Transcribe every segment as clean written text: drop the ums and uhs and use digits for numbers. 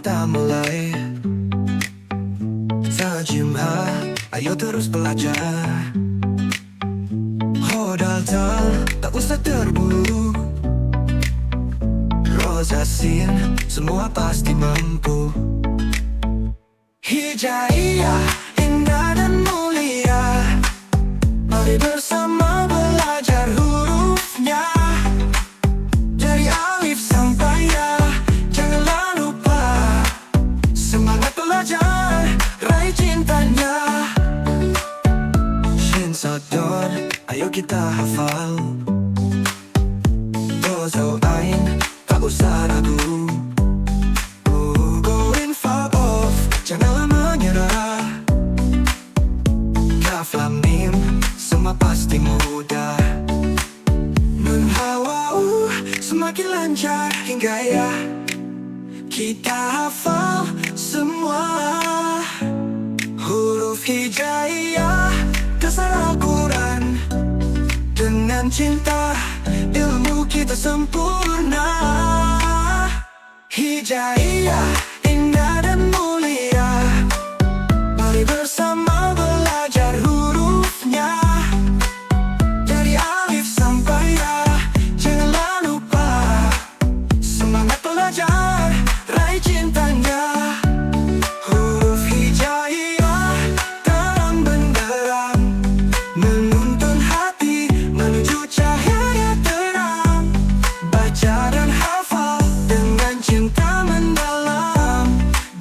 kita mulai. Tajimah, ayo terus belajar. Hodal tak usah terburu. Rosasin, semua pasti mampu. Hijaiyah, indah dan mulia. Mari bersama belajar hurufnya. Dari alif sampai ya, janganlah lupa. Semangat belajar, raih cintanya. Shin Sodor, ayo kita hafal. Dozo Ain, tak usah ragu. Go in far off, janganlah menyerah. Kaf lam mim, semua pasti mudah. Nun hawa semakin lancar hingga ya. Kita hafal semua huruf hijaiyah, dasar Al-Quran. Dengan cinta, ilmu kita sempurna. Hijaiyah, indah dan mulia. Mari bersama belajar hurufnya. Dari alif sampai ya, janganlah lupa. Semangat belajar, raih cintanya. Huruf hijaiyah, terang benderang, menuntun hati menuju cahaya terang. Baca dan hafal dengan cinta mendalam.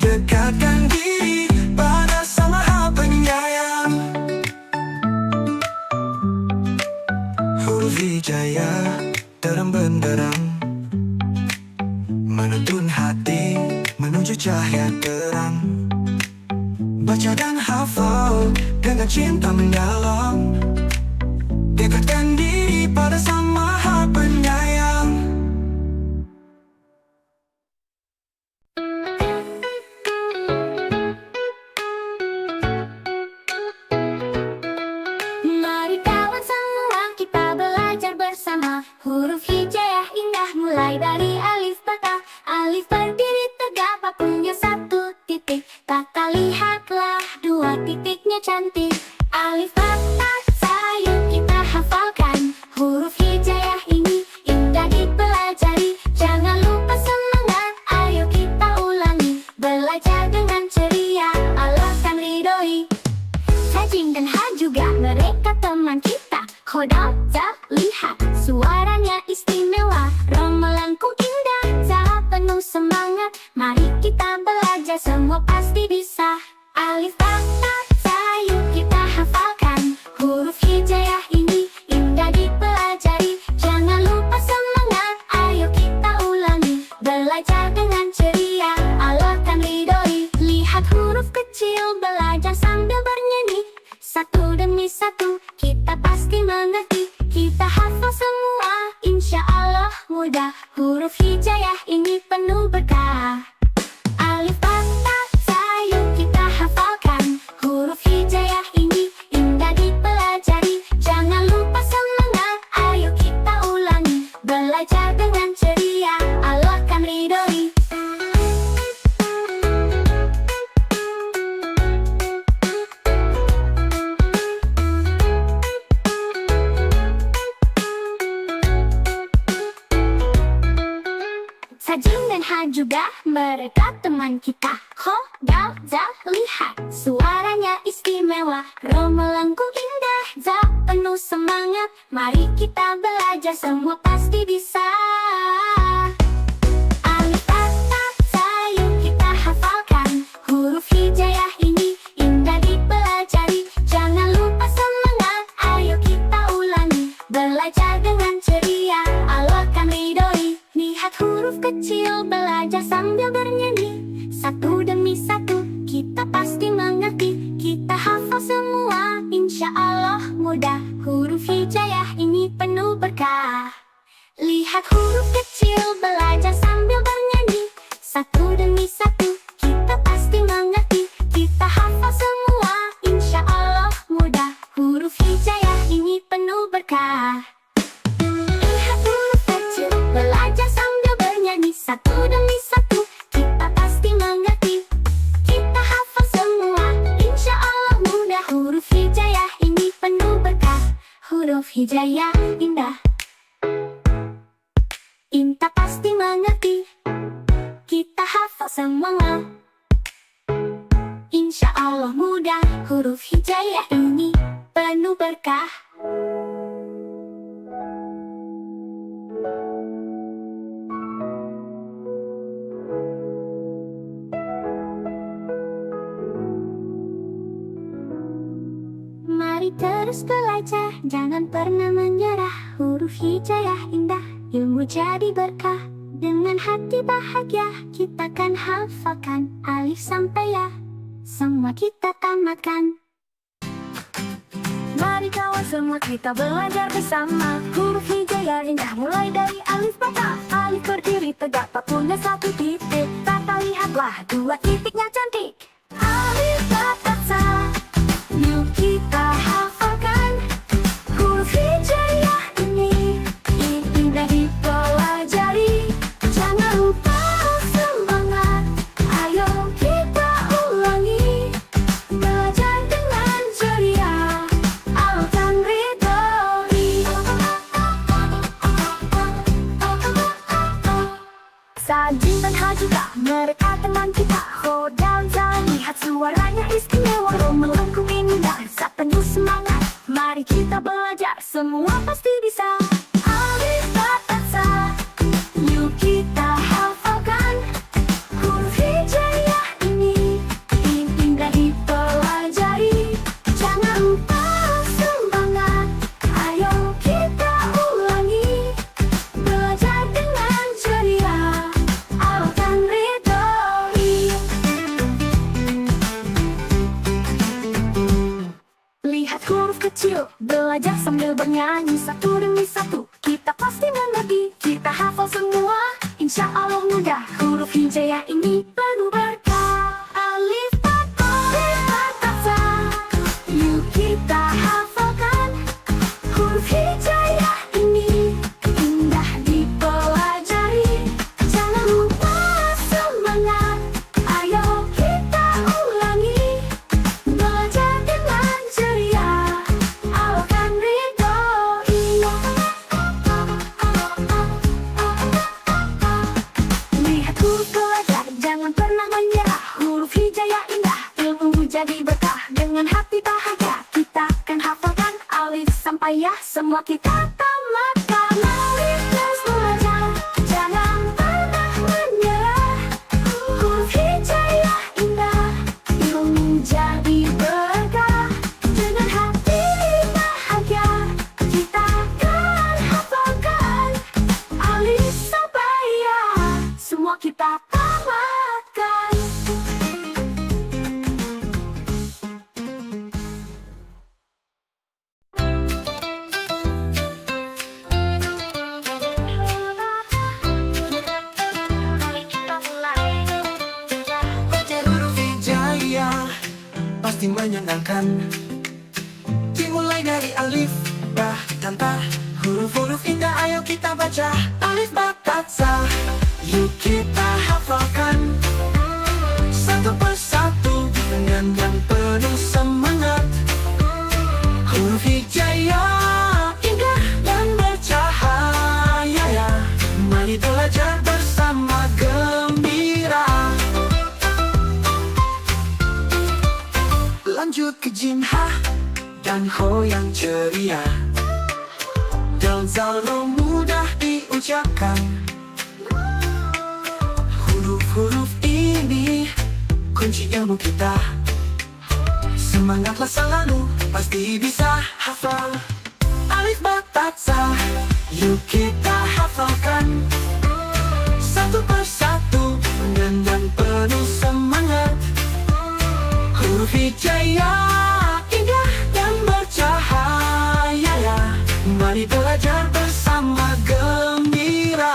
Dekatkan diri pada Sang Maha Penyayang. Huruf hijaiyah, terang benderang, menuntun hati menuju cahaya terang. Baca dan hafal dengan cinta mendalam. Dekatkan diri pada Sang Maha Penyayang. Mari kawan semua kita belajar bersama. Huruf hijaiyah indah mulai dari alif bata. Alif berdiri tegak punya satu titik. Kata lihatlah dua titiknya cantik. Alif bata sayang kita hafalkan. Huruf hijaiyah ini indah dipelajari. Jangan lupa semangat, ayo kita ulangi. Belajar dengan ceria, Allah kan ridhoi. Sajin dan Ha juga mereka teman kita. Hodal, lihat suaranya istimewa. Rom melengkung indah, Za penuh semangat. Mari kita belajar, semua pasti bisa. Alif bata sayang kita hafalkan. Huruf hijaiyah ini indah dipelajari. Jangan lupa semangat, ayo kita ulangi. Belajar dengan ceria, Allah kan ridhoi. Lihat huruf kecil, belajar sambil bernyanyi. Satu demi satu, kita pasti mengerti. Kita hafal semua, insya Allah mudah. Huruf hijaiyah ini penuh berkah. Alif bata sayang kita hafalkan. Huruf hijaiyah ini indah dipelajari. Jangan lupa semangat, ayo kita ulangi. Belajar dengan ceria, Allah kan ridhoi. Sajin dan Ha juga mereka teman kita. Hodal, lihat suaranya istimewa. Rom melengkung indah, Za penuh semangat. Mari kita belajar, semua pasti bisa. Alif bata sayang kita hafalkan. Huruf hijaiyah ini indah dipelajari. Jangan lupa semangat, ayo kita ulangi. Belajar dengan ceria, Allah kan ridhoi. Lihat huruf kecil, belajar sambil bernyanyi. Satu demi satu, kita pasti mengerti. Kita hafal semua, insya Allah mudah. Huruf hijaiyah ini penuh berkah. Lihat huruf kecil, belajar sambil bernyanyi. Satu demi satu, kita pasti mengerti. Kita hafal semua, insya Allah mudah. Huruf hijaiyah ini penuh berkah. Lihat huruf kecil, belajar sambil bernyanyi. Satu demi satu, kita pasti mengerti. hijaya indah. Inta pasti mengerti, kita hafal semua. Insya Allah mudah, huruf hijaya ini penuh berkah. Mari terus belajar, jangan pernah menyerah. Huruf hijayah indah, ilmu jadi berkah. Dengan hati bahagia, kita kan hafalkan alif sampai ya, semua kita tamatkan. Mari kawan semua kita belajar bersama. Huruf hijayah indah mulai dari alif bata. Alif berdiri tegak, punya satu titik. Tata lihatlah, dua titiknya cantik. Alif bata sa, yuk kita hafalkan. Huruf hijayah ini indah dipelajari. Jangan lupa semangat, ayo kita ulangi. Belajar dengan ceria, alkan ridhoi. Sajin dan Ha juga mereka teman kita. Ho dan Za, lihat suaranya istimewa. Ro melengkung indah, saat penuh semangat. Mari kita belajar, semua pasti bisa. Alif bata sa, yuk kita hafalkan. Huruf hijayah ini indah dipelajari. Jangan lupa semangat, ayo kita ulangi. Belajar dengan ceria, alkan ridhoi. Lihat huruf kecil, belajar sambil bernyanyi. Satu demi satu, kita pasti mengerti. Kita hafal semua, insya Allah mudah. Huruf hijayah ini penuh berkah. Alif bata sa, yuk kita hafalkan. Huruf hijayah ini indah dipelajari. Jangan lupa semangat, ayo kita ulangi. Belajar dengan ceria, alkan ridhoi. Lihat huruf belajar, jangan pernah menyerah. Huruf hijayah indah, ilmu jadi berkah. Dengan hati bahagia, kita akan hafalkan alif sampai ya, semua kita tamatkan. Alif terus belajar, jangan pernah menyerah. Huruf hijayah indah, ilmu jadi berkah. Dengan hati bahagia, kita akan hafalkan alif sampai ya, semua kita tamatkan. Huruf hijayah pasti menyenangkan. Dimulai dari alif, ba, dan ta. Huruf-huruf indah ayo kita baca. Alif, ba, ta, sa, yuk kita hafalkan. Satu persatu dengan yang penuh semangat. Huruf hijayah indah dan bercahaya. Mari belajar bersama gembira. Lanjut ke Jim, Ha, dan Ho yang ceria. Dan Zalo mudah diucapkan. Huruf-huruf ini kunci ilmu kita. Semangatlah selalu, pasti bisa hafal. Alif, ba, ta, sa, yuk kita hafalkan. Satu persatu dengan yang penuh semangat. Huruf hijayah indah dan bercahaya. Mari belajar bersama gembira.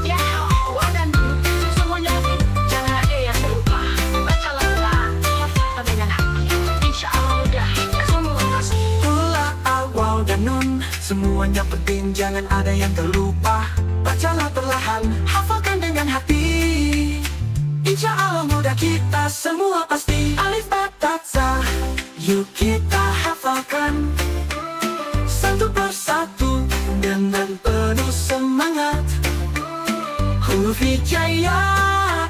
Ya, dan semuanya jangan ada yang terlupa. Bacalah dengan hati, insya Allah mudah. Semua pasti. Pula awal dan nun, semuanya penting, jangan ada yang terlupa. Bacalah perlahan, hafalkan dengan hati. Insya Allah mudah, kita semua pasti. Alif, ba, ta, sa, yuk kita hafalkan. huruf hijaya,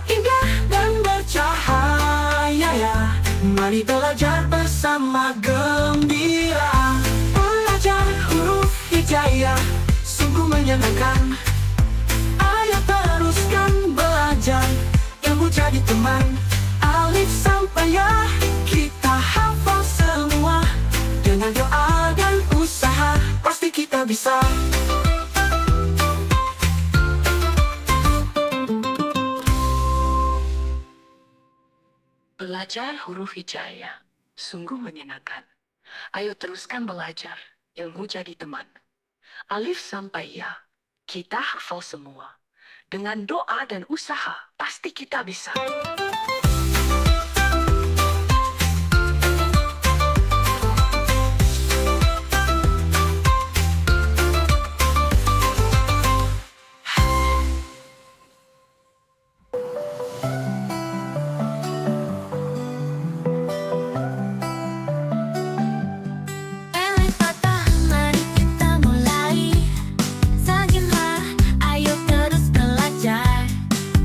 indah dan bercahaya ya. Mari belajar bersama gembira. Belajar huruf hijaya sungguh menyenangkan. Ayo teruskan belajar, ilmu jadi teman. Alif sampai ya kita hafal semua. Dengan doa dan usaha pasti kita bisa. Belajar huruf hijaya sungguh menyenangkan. Ayo teruskan belajar, ilmu jadi teman. Alif sampai ya, kita hafal semua. Dengan doa dan usaha, pasti kita bisa. Alif patah, mari kita mulai. Saginlah, ayo terus belajar.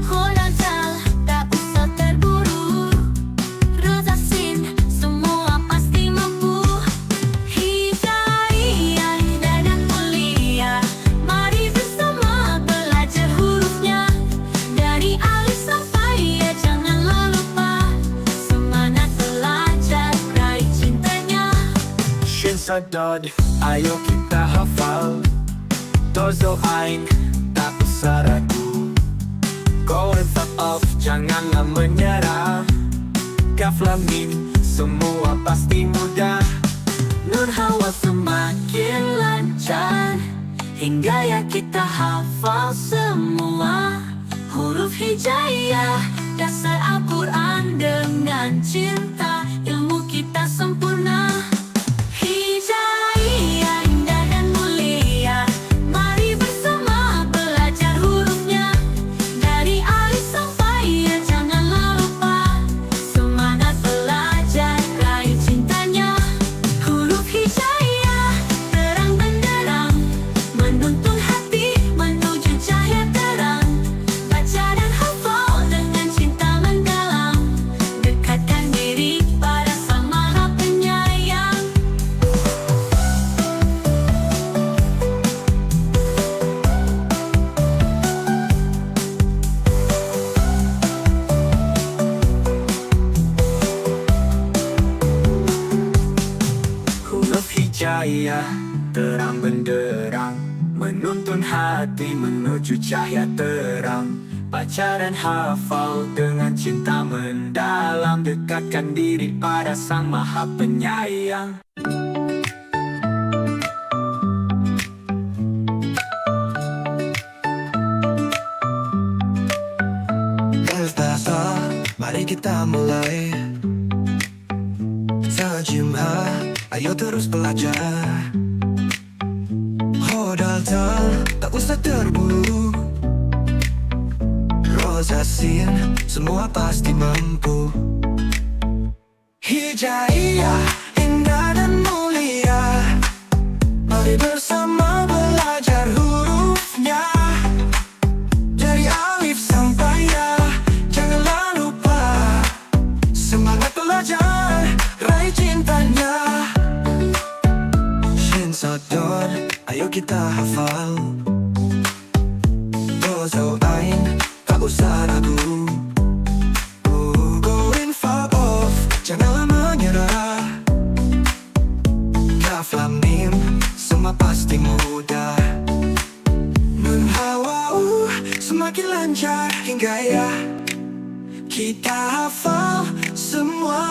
Hodal, tak usah terburu. Roza sin, semua pasti mampu. Hijaya, indah dan mulia. Mari bersama belajar hurufnya. Dari alif sampai ya, janganlah lupa. Semangat belajar, raih cintanya. Shin Sadod, ayo kita hafal. Dozo Ain, tak usah ragu. Go and fuck off, janganlah menyerah. Kaf Lam Mim, semua pasti mudah. Nun Hawa semakin lancar, hingga ya kita hafal semua. Huruf hijaya, dasar Al-Quran dengan cinta. Ilmu kita sempurna. Hijaya, indah dan mulia. Mari bersama belajar hurufnya. Dari alif sampai ya, janganlah lupa. Semangat belajar, raih cintanya. Huruf hijaya, terang benderang, menuntun hati menuju cahaya terang. Baca dan hafal dengan cinta mendalam. Dekatkan diri pada Sang Maha Penyayang. Huruf hijaya, terang benderang, menuntun hati menuju cahaya terang. Baca dan hafal dengan cinta mendalam. Dekatkan diri pada Sang Maha Penyayang. Elstasa, mari kita mulai. Sajimha, ayo terus belajar. Hodal tak usah terburu. Roza sin, semua pasti mampu. Hijaya, indah dan mulia. Mari bersama belajar hurufnya. Dari alif sampai ya, janganlah lupa. Semangat belajar, raih cintanya. Shin Sadod, ayo kita hafal. Dozo Ain, tak usah ragu. Go in far off, janganlah menyerah. Kaf Lam Mim, semua pasti mudah. Nun Hawa semakin lancar hingga ya kita hafal semua.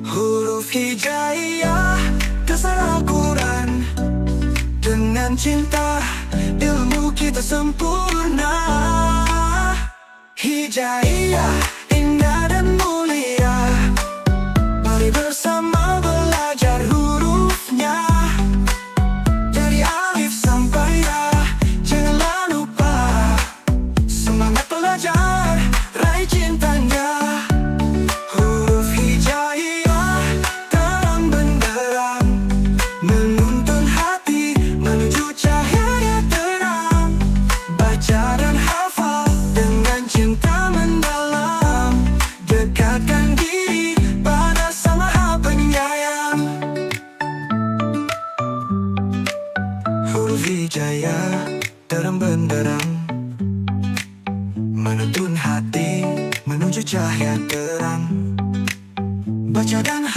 Huruf hijaya, dasar Al-Quran dengan cinta. Ilmu kita sempurna. Hijaya, indah dan mulia. Mari bersama belajar hurufnya. Dari alif sampai ya, janganlah lupa. Semangat belajar, raih cintanya. Huruf hijaya, terang benderang, menuntun hati menuju cahaya terang. Baca dan hafal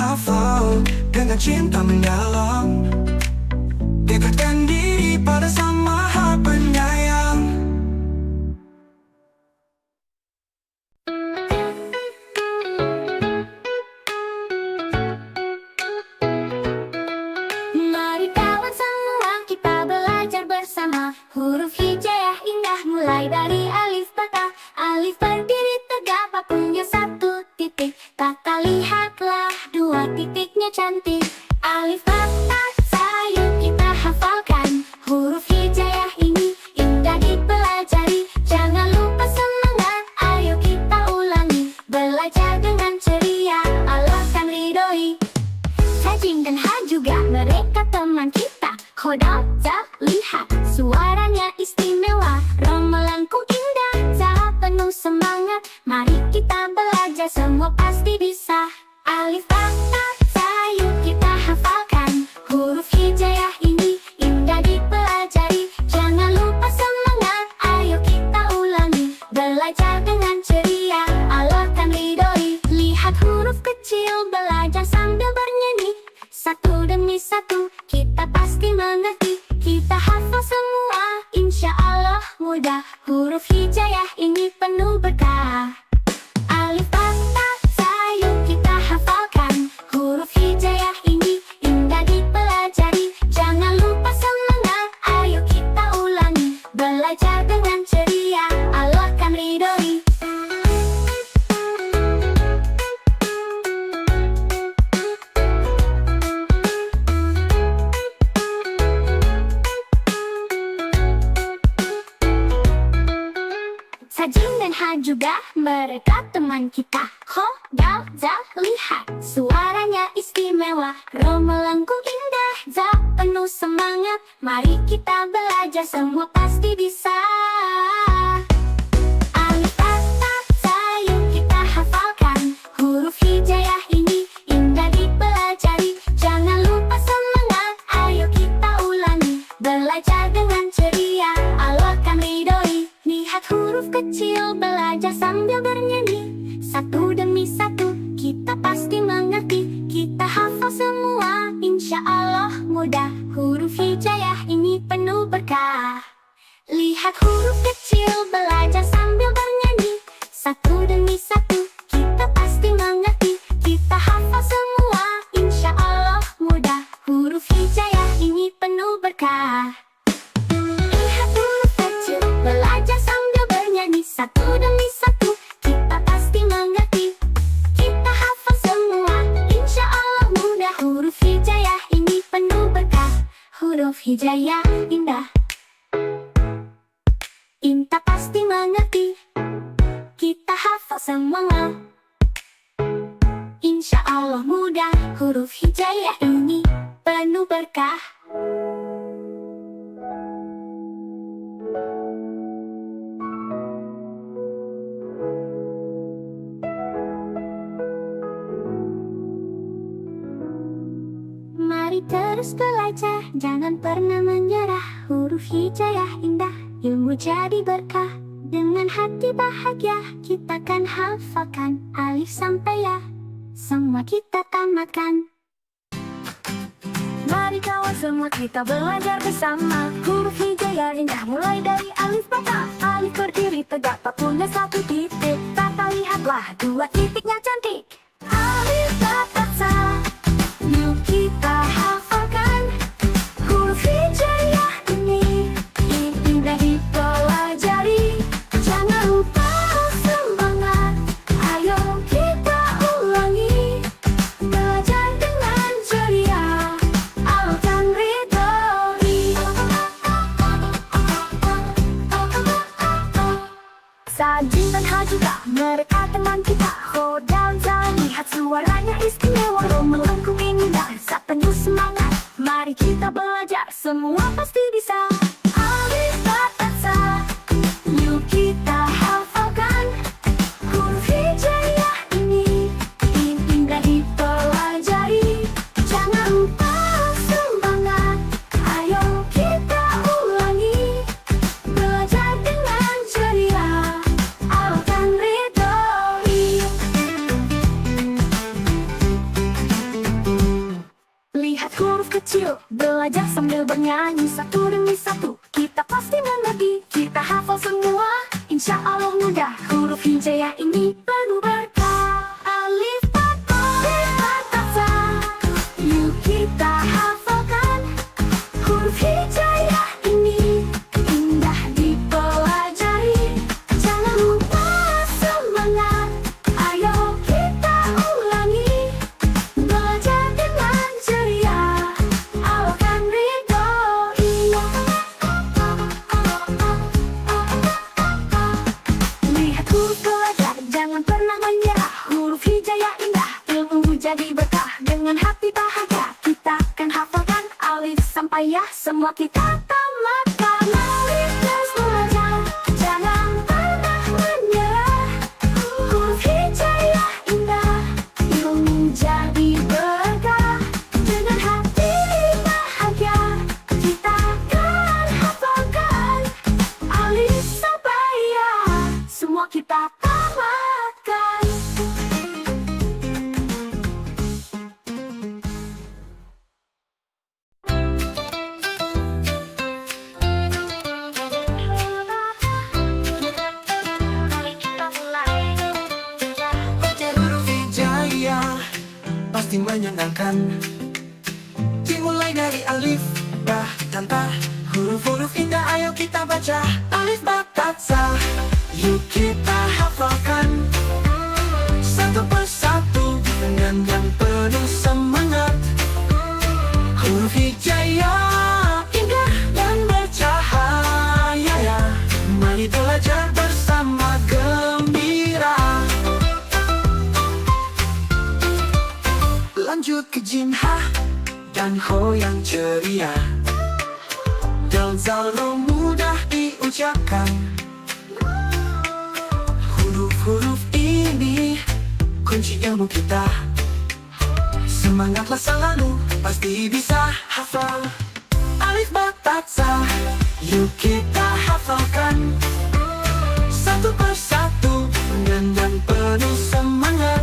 hafal dengan cinta mendalam. Dekatkan diri pada Sang Maha Penyayang. Mari kawan semua kita belajar bersama. Huruf hijaiyah indah mulai dari alif bata. Alif berdiri tegak punya satu titik. Kata lihatlah dua titiknya cantik. Alif bata sayang kita hafalkan. Huruf hijaiyah ini indah dipelajari. Jangan lupa semangat, ayo kita ulangi. Belajar dengan ceria, Allah kan ridhoi. Sajin dan Ha juga mereka teman kita. Khodam, Za, lihat suaranya istimewa. Romelangku indah, Za penuh semangat. Mari kita belajar, semua pasti bisa. Alif bata sayang kita hafalkan. Huruf hijaiyah ini indah dipelajari. Jangan lupa semangat, ayo kita ulangi. Belajar dengan ceria, Allah kan ridhoi. Lihat huruf kecil, belajar sambil bernyanyi. Satu demi satu, kita pasti mengerti. Kita hafal semua, insya Allah mudah. Huruf hijaiyah ini penuh berkah. Alif bata sayang kita hafalkan. Huruf hijaiyah ini indah dipelajari. Jangan lupa semangat, ayo kita ulangi. Belajar dengan ceria, Allah kan ridhoi. Sajin dan Ha juga mereka teman kita. Khodam, Za, lihat suaranya istimewa. Romelangku indah, Za penuh semangat. Mari kita belajar, semua pasti bisa. Alif bata sayang kita hafalkan. Huruf hijaiyah ini indah dipelajari. Jangan lupa semangat, ayo kita ulangi. Belajar dengan ceria, Allah kan ridhoi. Lihat huruf kecil, belajar sambil bernyanyi. Satu demi satu, kita pasti mengerti. Kita hafal semua, insya Allah mudah. Huruf hijaiyah ini penuh berkah. Lihat huruf kecil, belajar sambil bernyanyi. Satu demi satu, kita pasti mengerti. Kita hafal semua, insya Allah mudah. Huruf hijaiyah ini penuh berkah. Lihat huruf kecil, belajar sambil bernyanyi. Satu demi satu, kita pasti mengerti. Kita hafal semua, insya Allah mudah. Huruf hijaiyah ini penuh berkah. Huruf hijaiyah indah, Inta pasti mengerti. Kita hafal semua, insya Allah mudah. Huruf hijaiyah ini penuh berkah. Mari terus belajar, jangan pernah menyerah. Huruf hijaiyah indah, ilmu jadi berkah. Dengan hati bahagia, kita kan hafalkan. Alif sampai Ya, semua kita tamatkan. Mari kawan semua kita belajar bersama. Huruf hijaiyah indah mulai dari alif bata. Alif berdiri tegak tak punya satu titik. Kata lihatlah dua titiknya cantik. Alif bata sa, yuk kita hafalkan. Huruf hijaiyah ini indah dipelajari. Jangan lupa semangat, ayo kita ulangi. Belajar dengan ceria, Allah kan ridhoi. Sajin dan Ha juga mereka teman kita. Khodam, Za, lihat suaranya istimewa. Romelangku indah, Za penuh semangat. Mari kita belajar, semua pasti bisa. Alif bata sa, yuk kita hafalkan. Huruf hijaiyah ini indah dipelajari. Jangan lupa semangat, ayo kita ulangi. Belajar dengan ceria, Allah kan ridhoi. kecil, belajar sambil bernyanyi satu demi satu. Kita pasti mengerti, kita hafal semua. Insya Allah mudah, huruf hijaiyah ini penuh berkah. Alif, ba, ta, sa. Yuk kita hafalkan huruf hijaiyah ini. Indah dipelajari, jangan lupa semangat. Ayo kita ulangi, belajar dengan ceria. Allah kan ridhoi. Lihat huruf belajar, jangan pernah menyerah. Huruf hijaiyah indah, ilmu jadi berkah. Dengan hati bahagia, kita akan hafalkan alif sampai ya, semua kita tamatkan. Alif terus belajar, jangan pernah menyerah. Huruf hijaiyah indah, ilmu jadi berkah. Dengan hati bahagia, kita akan hafalkan alif sampai ya, semua kita tamatkan. Kita mulai. Huruf hijaiyah pasti menyenangkan. Dimulai dari alif, ba, dan ta. Huruf-huruf indah ayo kita baca. Alif, ba, ta, sa. Yuk kita hafalkan satu persatu dengan yang penuh semangat. Huruf hijaiyah indah dan bercahaya ya. Mari belajar bersama gembira. Lanjut ke jim, ha, dan ho yang ceria. Dal, zal, ro mudah diucapkan. Huruf-huruf ini kunci ilmu kita. Semangatlah selalu, pasti bisa hafal. Alif, ba, ta, sa. Yuk kita hafalkan satu persatu dengan penuh semangat.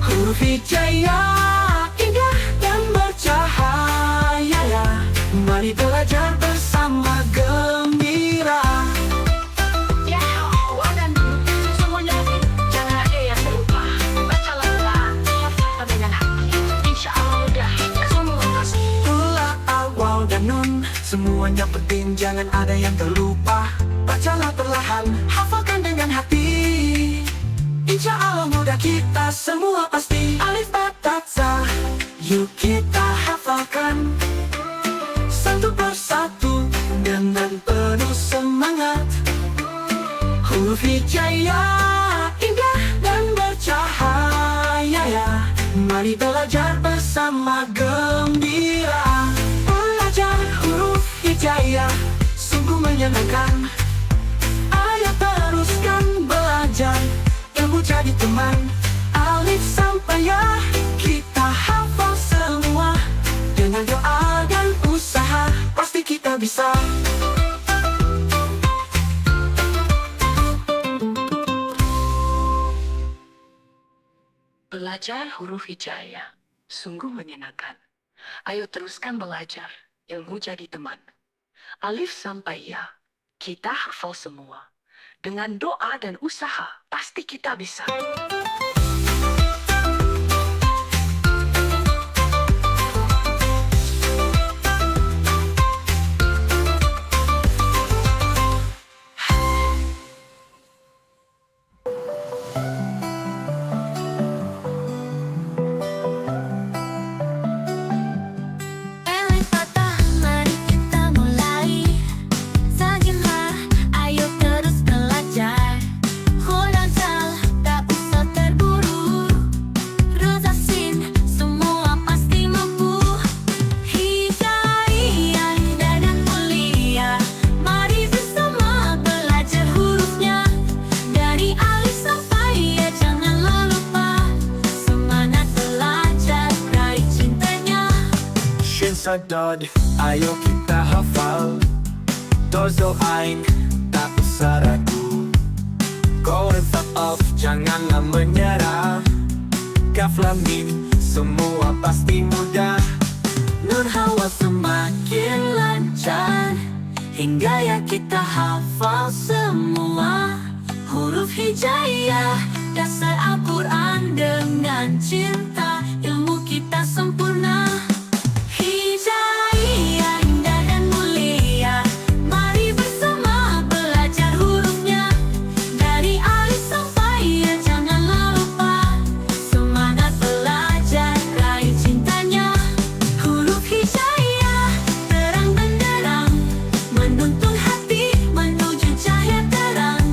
Huruf hijaiyah indah dan bercahaya ya. Mari belajar bersama gembira. Semuanya jangan ada yang terlupa. Bacalah pelan, hafal dengan hati. Insya Allah mudah, semua pasti. Mula, awal, dan nun semuanya penting, jangan ada yang terlupa. Bacalah perlahan, hafalkan dengan hati. Insya Allah mudah, kita semua pasti. Alif, ba, ta, sa. Yuk kita hafalkan satu persatu dengan penuh semangat. Huruf hijaiyah indah dan bercahaya ya. Mari belajar bersama gembira. Belajar huruf hijaiyah sungguh menyenangkan. Ayo teruskan belajar, ilmu jadi teman. Alif sampai ya, kita hafal semua. Dengan doa dan usaha, pasti kita bisa. Belajar huruf hijaiyah sungguh menyenangkan. Ayo teruskan belajar, ilmu jadi teman. Alif sampai ya, kita hafal semua. Dengan doa dan usaha, pasti kita bisa. Alif, ba, ta, mari kita mulai. Saginlah, ayo terus belajar. Ho dan zal, tak usah terburu. Roza, sin, semua pasti mampu. Hijaiyah indah dan mulia, mari bersama belajar hurufnya. Dari alif sampai ya, janganlah lupa. Semangat belajar, raih cintanya. Shin, sad, dod, ayo kita hafal. Dozo, ain, tak usah ragu. Go and fuck off, janganlah menyerah. Kaf, lam, mim, semua pasti mudah. kita hafal semua. Huruf hijaiyah, dasar Al-Quran dengan cinta. Ilmu kita sempurna. Hijaiyah indah dan mulia, mari bersama belajar hurufnya. Dari alif sampai ya janganlah lupa, semangat belajar, raih cintanya. Huruf hijaiyah terang benderang, menuntun hati menuju cahaya terang.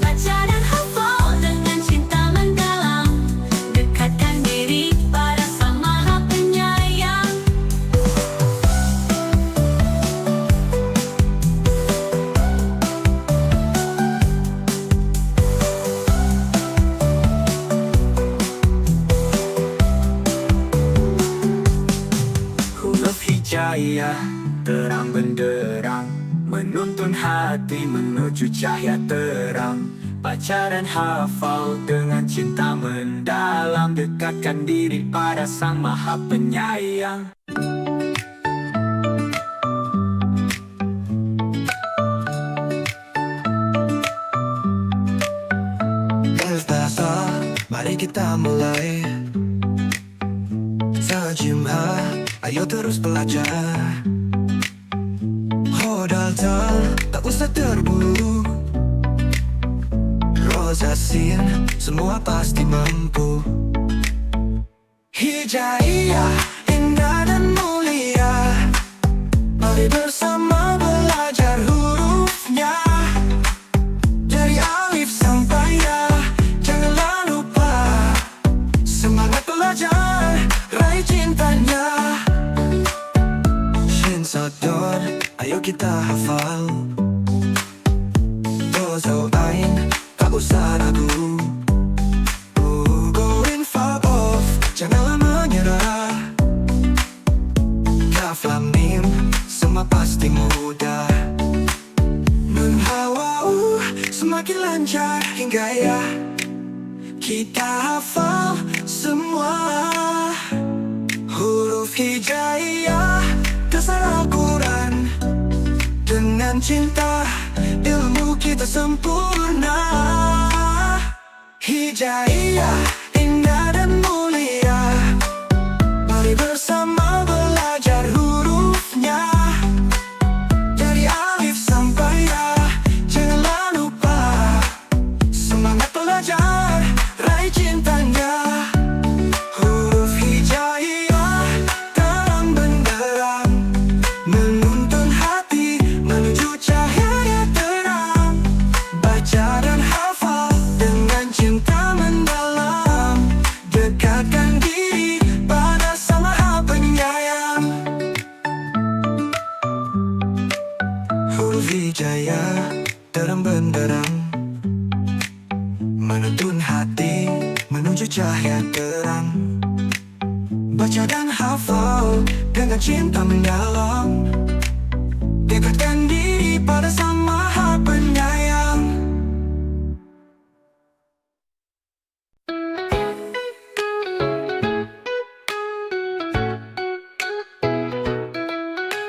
Baca dan hafal dengan cinta mendalam, dekatkan diri pada Sang Maha Penyayang. Huruf hijaiyah terang benderang, menuntun hati menuju cahaya terang. Baca dan hafal dengan cinta mendalam, dekatkan diri pada Sang Maha Penyayang. Ustazah, mari kita mulai. Tajimah, ayo terus belajar. Hodalta, tak usah terburu. Rosasin, semua pasti mampu. Hijaiyah, indah dan mulia, mari bersama belajar hurufnya. Dari alif sampai ya, janganlah lupa, semangat belajar, raih cintanya. Shin Sodor, ayo kita hafal. Dozo Ain, tak usah ragu. Go in far off, janganlah menyerah. Kaf lam mim, semua pasti mudah. Nun hawa semakin lancar hingga ya, kita hafal semua. Huruf hijaiyah, dasar Al-Quran dengan cinta. Ilmu kita sempurna. Hijaiyah, indah dan mulia, mari bersama belajar hurufnya. Dari alif sampai ya, janganlah lupa, semangat belajar, raih cintanya. Huruf hijaiyah terang benderang, menuntun hati menuju cahaya terang. Baca dan hafal dengan cinta mendalam, dekatkan diri pada Sang Maha Penyayang. Huruf hijaiyah terang benderang, menuntun hati menuju cahaya terang. Baca dan hafal dengan cinta mendalam, dekatkan diri pada Sang Maha Penyayang.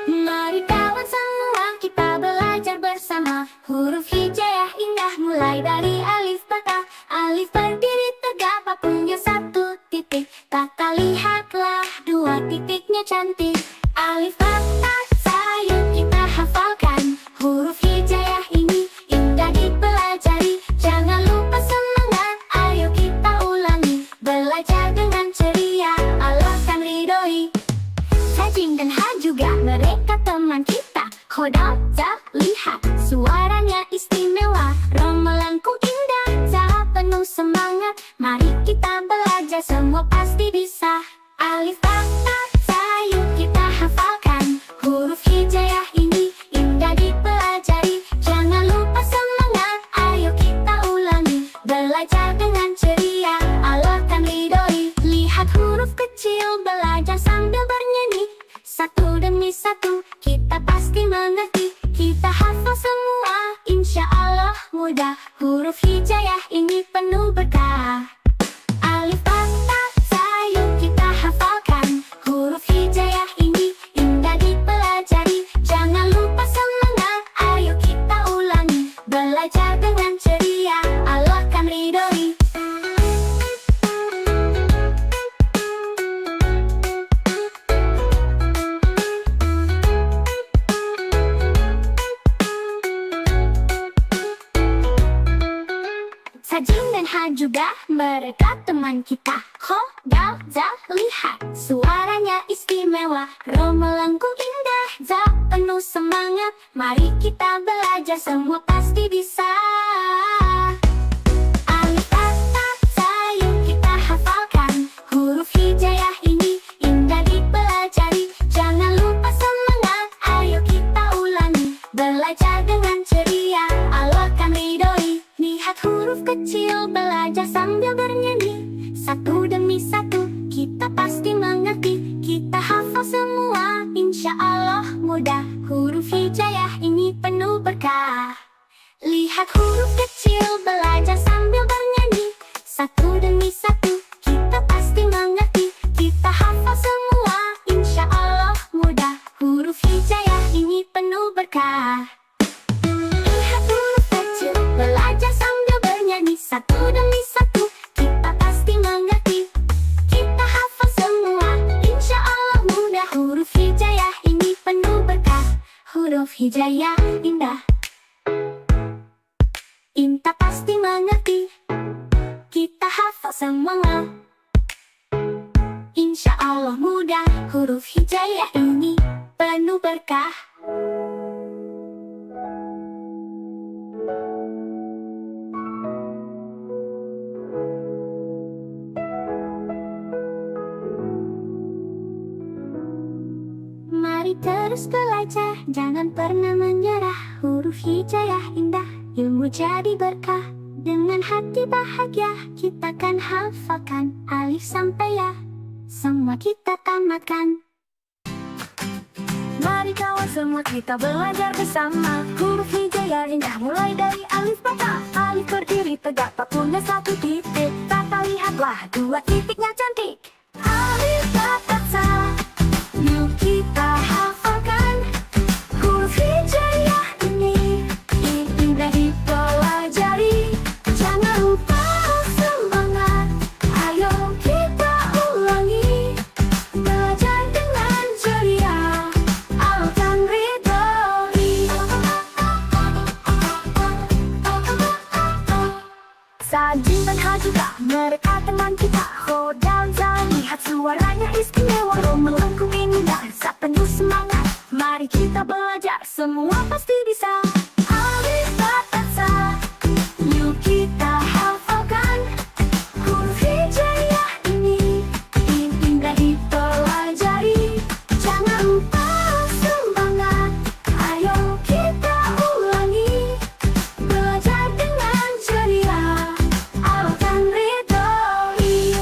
Mari kawan semua kita belajar bersama. Huruf hijaiyah indah mulai dari alif bata. Alif berdiri tegak punya satu titik. Kata lihatlah dua titiknya cantik. Alif bata sayang kita hafalkan. Huruf hijaiyah ini indah dipelajari. Jangan lupa semangat, ayo kita ulangi. Belajar dengan ceria, Allah kan ridhoi. Sajin dan Ha juga mereka teman kita. Khodam, tak lihat suaranya istimewa. Ramalanku indah, tak penuh semangat. Mari kita belajar, semua pasti bisa. Alif bata sayang kita hafalkan. Huruf hijaiyah ini indah dipelajari. Jangan lupa semangat, ayo kita ulangi. Belajar dengan ceria, Allah kan ridhoi. Lihat huruf kecil, belajar sambil bernyanyi. Satu demi satu, kita pasti mengerti. Kita hafal semua, insya Allah mudah. Huruf hijaiyah ini penuh berkah. Alif bata sayang kita hafalkan. Huruf hijaiyah ini indah dipelajari. Jangan lupa semangat, ayo kita juga mereka teman kita. Ho, dal, za, lihat suaranya istimewa, ro melengkung indah, za penuh semangat. Mari kita belajar, semua pasti bisa. Alif, ba, ta, za, yuk kita hafalkan. Huruf hijaiyah ini indah dipelajari. Jangan lupa semangat, ayo kita ulangi. Belajar dengan ceria, Allah kan ridhoi. Lihat huruf kecil, belajar sambil bernyanyi. Satu demi satu, kita pasti mengerti. Kita hafal semua, insya Allah mudah. Huruf hijaiyah ini penuh berkah. Lihat huruf kecil, belajar sambil bernyanyi. Satu demi satu, kita pasti mengerti. Kita hafal semua, insya Allah mudah. Huruf hijaiyah ini penuh berkah. Lihat huruf kecil, belajar sambil bernyanyi. Satu demi satu, kita pasti mengerti. Kita hafal semua, insya Allah mudah. Huruf hijaiyah ini penuh berkah. Huruf hijaiyah indah, Inta pasti mengerti. Kita hafal semua, insya Allah mudah. Huruf hijaiyah ini penuh berkah. Mari terus belajar, jangan pernah menyerah. Huruf hijaiyah indah, ilmu jadi berkah. Dengan hati bahagia, kita kan hafalkan. Alif sampai ya, semua kita tamatkan. Mari kawan semua kita belajar bersama. Huruf hijaiyah indah mulai dari alif bata. Alif berdiri tegak tak punya satu titik. Tata lihatlah dua titiknya cantik. Alif bata sa, yuk kita hafalkan. Huruf hijaiyah ini indah dipelajari. Jangan lupa semangat, ayo kita ulangi. Belajar dengan ceria, Allah kan ridhoi. Sajin dan Ha juga mereka teman kita. Ho dan Za, lihat suaranya istimewa, ro melengkung indah, za penuh semangat. Mari kita belajar, semua pasti bisa. Alif bata sa, yuk kita hafalkan. Huruf hijaiyah ini indah dipelajari. Jangan lupa semangat, ayo kita ulangi. Belajar dengan ceria, Allah kan ridhoi.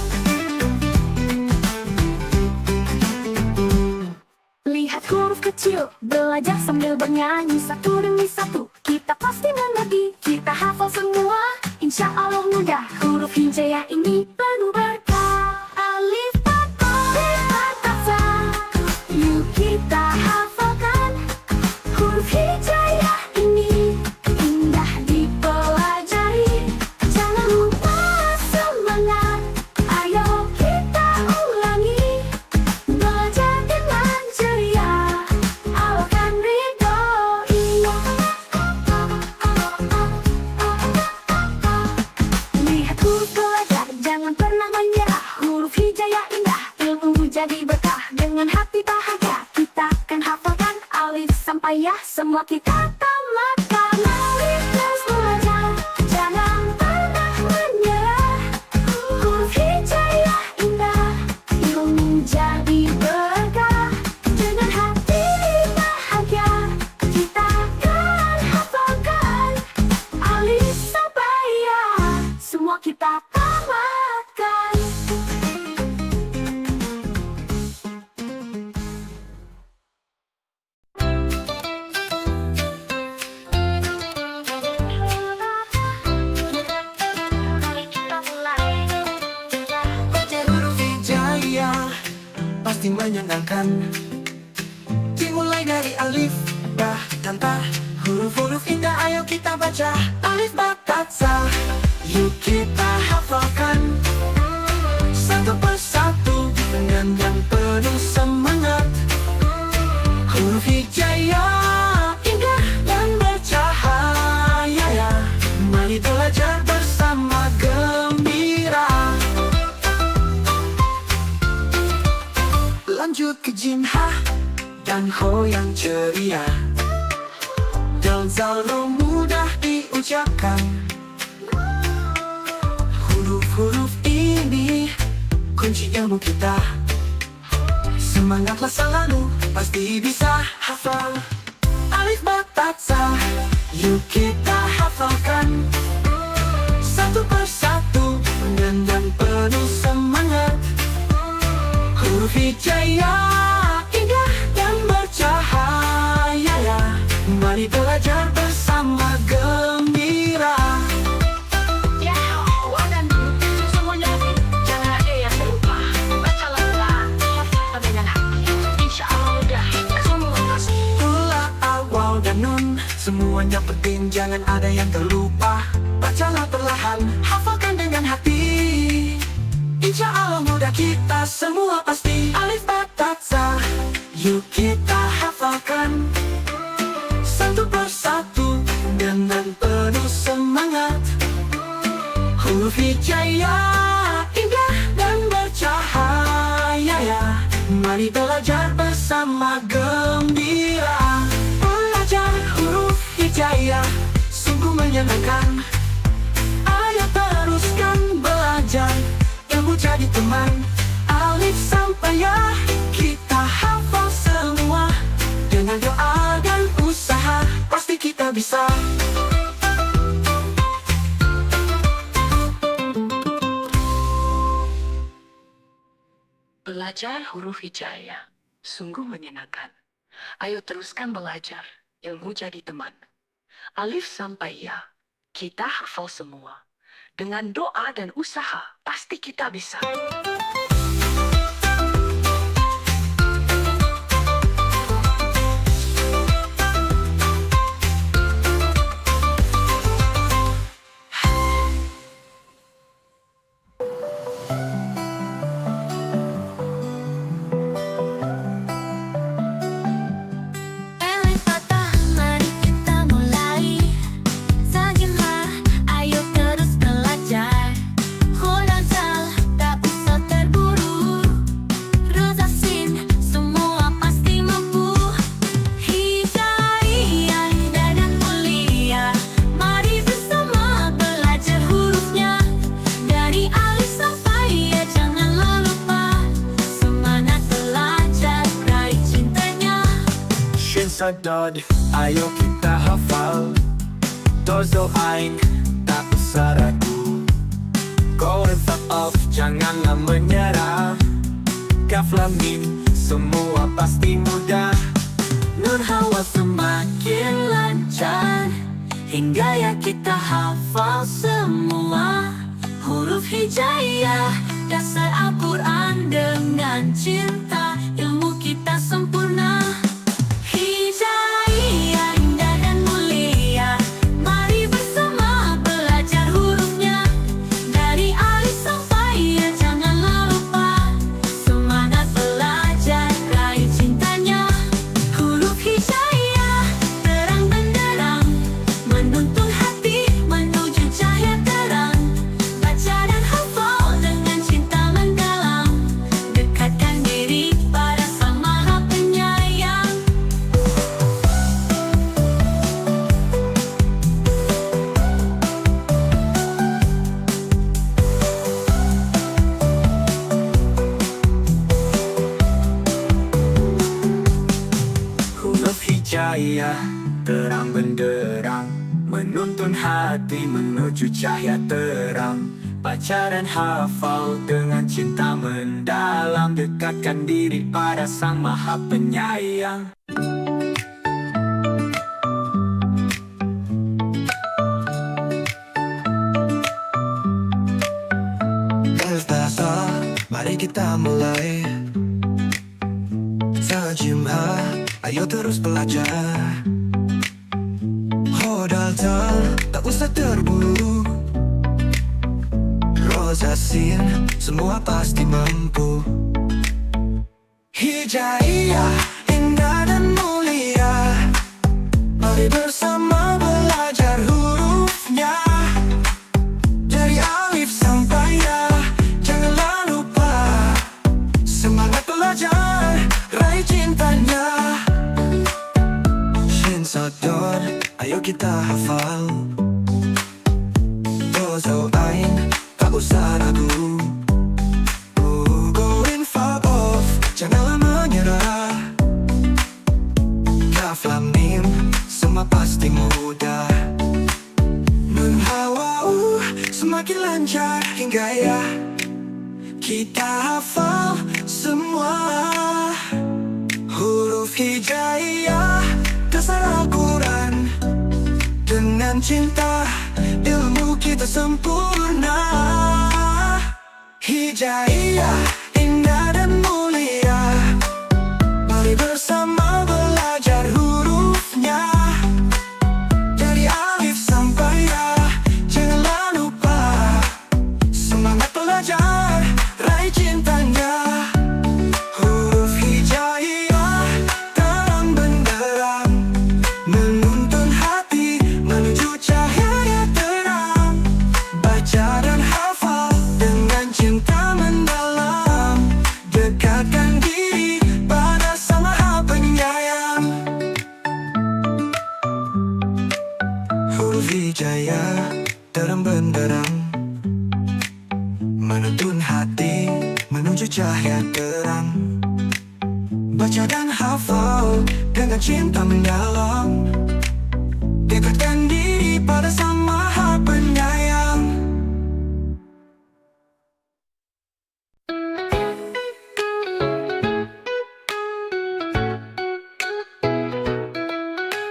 Lihat huruf kecil, belajar sambil bernyanyi. Satu demi satu, kita pasti mengerti. Kita hafal semua, insya Allah mudah. Huruf hijaiyah ini penuh berkah. Alif bata sa, yuk kita hafalkan. Huruf hijaiyah ini indah dipelajari. Jangan lupa semangat, ayo kita ulangi. Belajar dengan ceria, Allah kan ridhoi. Lihat huruf belajar, jangan pernah menyerah. Huruf hijaiyah indah, ilmu jadi berkah. Dengan hati bahagia, kita akan hafalkan. Alif sampai ya, semua kita tamatkan. Mari terus belajar, jangan pernah menyerah. Huruf hijaiyah indah, ilmu jadi berkah. Dengan hati bahagia, kita akan hafalkan. Alif sampai ya, semua kita tamatkan. Huruf hijaiyah pasti menyenangkan. Dimulai dari alif, ba, dan ta. Huruf-huruf indah ayo kita baca. Alif, ba, ta, za, yuk kita hafalkan. Satu persatu dengan yang penuh semangat. Huruf hijaiyah indah dan bercahaya. Mari belajar bersama gembira. lanjut ke Jim, Ha dan Ho yang ceria. Del Zal Ro mudah diucapkan. Huruf-huruf ini kunci ilmu kita. Semangatlah selalu, pasti bisa hafal. Alif ba ta tsa, yuk kita hafalkan. Satu persatu dengan penuh semangat. Huruf hijaiyah indah dan bercahaya. Mari belajar bersama gembira. Ya, dan semuanya jangan ada yang terlupa. Bacalah pelan, hafal dengan hati. Insya Allah mudah, semua pasti. Ula, awal dan nun, semuanya penting, jangan ada yang terlupa. Bacalah perlahan, hafalkan dengan hati. Insya Allah mudah, kita semua pasti. Alif ba ta tsa, yuk kita hafalkan. Satu persatu dengan penuh semangat. Huruf hijaiyah indah dan bercahaya. Mari belajar bersama gembira. Belajar huruf hijaiyah sungguh menyenangkan. Ayo teruskan belajar, ilmu jadi teman. Alif sampai ya kita hafal semua. Dengan doa dan usaha pasti kita bisa. Belajar huruf hijaiyah sungguh menyenangkan. Ayo teruskan belajar, ilmu jadi teman. Alif sampai ya, kita hafal semua. Dengan doa dan usaha, pasti kita bisa. Alif ba ta, mari kita mulai. Sa Jim Ha, ayo terus belajar. Ho dan Zal, tak usah terburu. Ro Za Sin, semua pasti mampu. Hijaiyah indah dan mulia, mari bersama belajar hurufnya. Dari alif sampai ya janganlah lupa. Semangat belajar, raih cintanya. Shin Sa Dod, ayo kita hafal. Dozo Ain, tak usah ragu. Go and fuck off, janganlah menyerah. Kaf Lam Mim, semua pasti mudah. Nun Hawa semakin lancar, hingga ya kita hafal semua. Huruf hijaiyah, dasar Al-Quran dengan cinta, ilmu kita sempurna. Hijaiyah indah dan mulia, mari bersama belajar hurufnya. Dari alif sampai ya janganlah lupa. Semangat belajar, raih cintanya. Huruf hijaiyah terang benderang, menuntun hati menuju cahaya terang. Baca dan hafal dengan cinta mendalam. Dekatkan diri pada Sang Maha Penyayang. Huruf hijaiyah terang benderang, menuntun hati menuju cahaya terang. Baca dan hafal dengan cinta mendalam. Dekatkan diri pada Sang Maha Penyayang. Alif ba ta, mari kita mulai. Sa Jim Ha, ayo terus belajar. Ho dan Zal, tak usah terburu. Ro Za Sin, semua pasti mampu. Hijaiyah indah dan mulia, mari bersama belajar hurufnya. Dari alif sampai ya, janganlah lupa. Semangat belajar, kita hafal. Dozo ain, tak usah ragu. Go in far off, janganlah menyerah. Kaf lam mim, semua pasti mudah. Nun hawa semakin lancar hingga ya kita hafal semua. Huruf hijaiyah, dasar Al-Quran. Dengan cinta, ilmu kita sempurna. Hijaiyah, indah dan mulia. Mari bersama belajar hurufnya. Dari alif sampai ya, janganlah lupa. Semangat belajar, raih cintanya. Huruf hijaiyah, terang benderang, menuntun hati menuju cahaya terang. Baca dan hafal dengan cinta mendalam. Dekatkan diri pada Sang Maha Penyayang. Huruf hijaiyah, terang benderang, menuntun hati menuju cahaya terang. Baca dan hafal dengan cinta mendalam. Dekatkan diri pada Sang Maha Penyayang.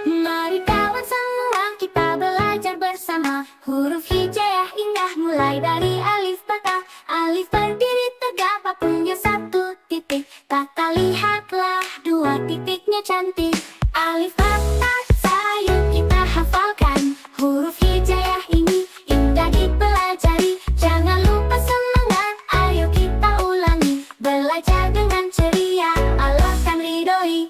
Mari kawan semua kita belajar bersama. Huruf hijaiyah indah mulai dari alif bata. Alif berdiri tegak punya satu titik. Kata lihatlah dua titiknya cantik. Alif bata sayang kita hafalkan. Huruf hijaiyah ini indah dipelajari. Jangan lupa semangat, ayo kita ulangi. Belajar dengan ceria, Allah kan ridhoi.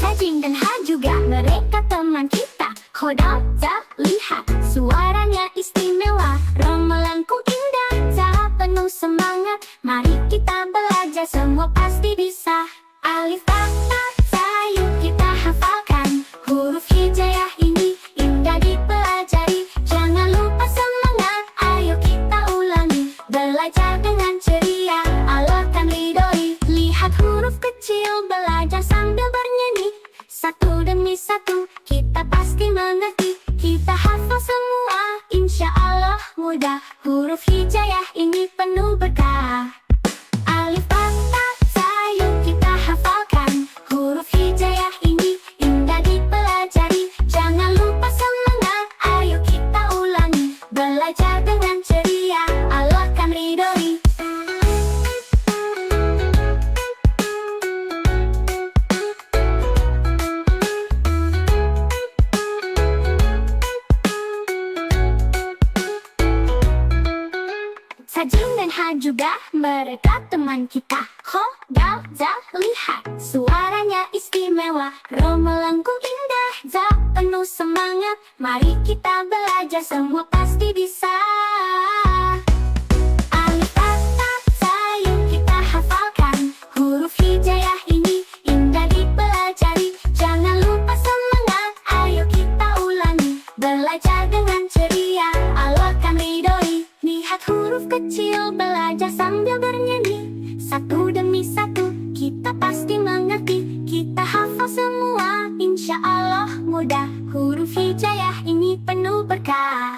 Sajing dan Ha juga mereka teman kita. Khodam, Za, lihat suaranya istimewa. Rom melengkung indah, Za penuh semangat. Mari kita belajar, semua pasti bisa. Alif bata sayang kita hafalkan. Huruf hijaiyah ini indah dipelajari. Jangan lupa semangat, ayo kita ulangi. Belajar dengan ceria, Allah kan ridhoi. Lihat huruf kecil, belajar sambil bernyanyi. Satu demi satu, kita pasti mengerti. Kita hafal semua, insya Allah mudah. Huruf hijaiyah ini penuh berkah. Alif bata sayang kita hafalkan. Huruf hijaiyah ini indah dipelajari. Jangan lupa semangat, ayo kita ulangi. Belajar dengan ceria, Allah kan ridhoi. Sajing dan Ha juga mereka teman kita. Ho, Dal, Za, lihat suaranya istimewa. Ro melengkung indah, Za penuh semangat. Mari kita belajar, semua pasti bisa. Alif bata sayang kita hafalkan. Huruf hijaiyah ini indah dipelajari. Jangan lupa semangat, ayo kita ulangi. Belajar dengan ceria, Allah kan ridhoi. Lihat huruf kecil, belajar sambil bernyanyi. Satu demi satu, kita pasti mengerti. Kita hafal semua, insya Allah mudah. Huruf hijaiyah ini penuh berkah.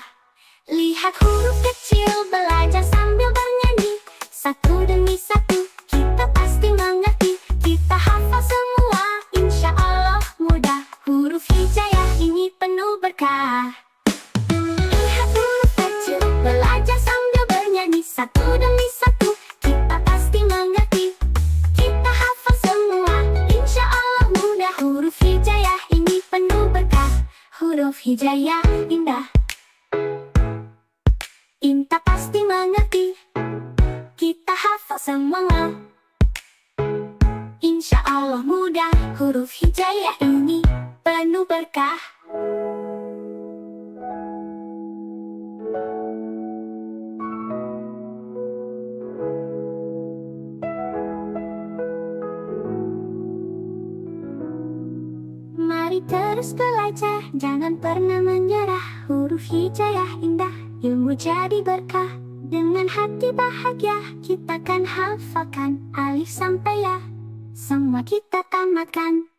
Lihat huruf kecil, belajar sambil bernyanyi. Satu demi satu, kita pasti mengerti. Kita hafal semua, insya Allah mudah. Huruf hijaiyah ini penuh berkah. Lihat huruf kecil, belajar sambil bernyanyi. Satu demi satu, kita pasti mengerti. Kita hafal semua, insya Allah mudah. Huruf hijaiyah ini penuh berkah. Huruf hijaiyah indah, Inta pasti mengerti. Kita hafal semua, insya Allah mudah. Huruf hijaiyah ini penuh berkah. Mari Mari terus belajar, jangan pernah menyerah. Huruf hijaiyah indah, ilmu jadi berkah. Dengan hati bahagia, kita kan hafalkan alif sampai ya, semua kita tamatkan.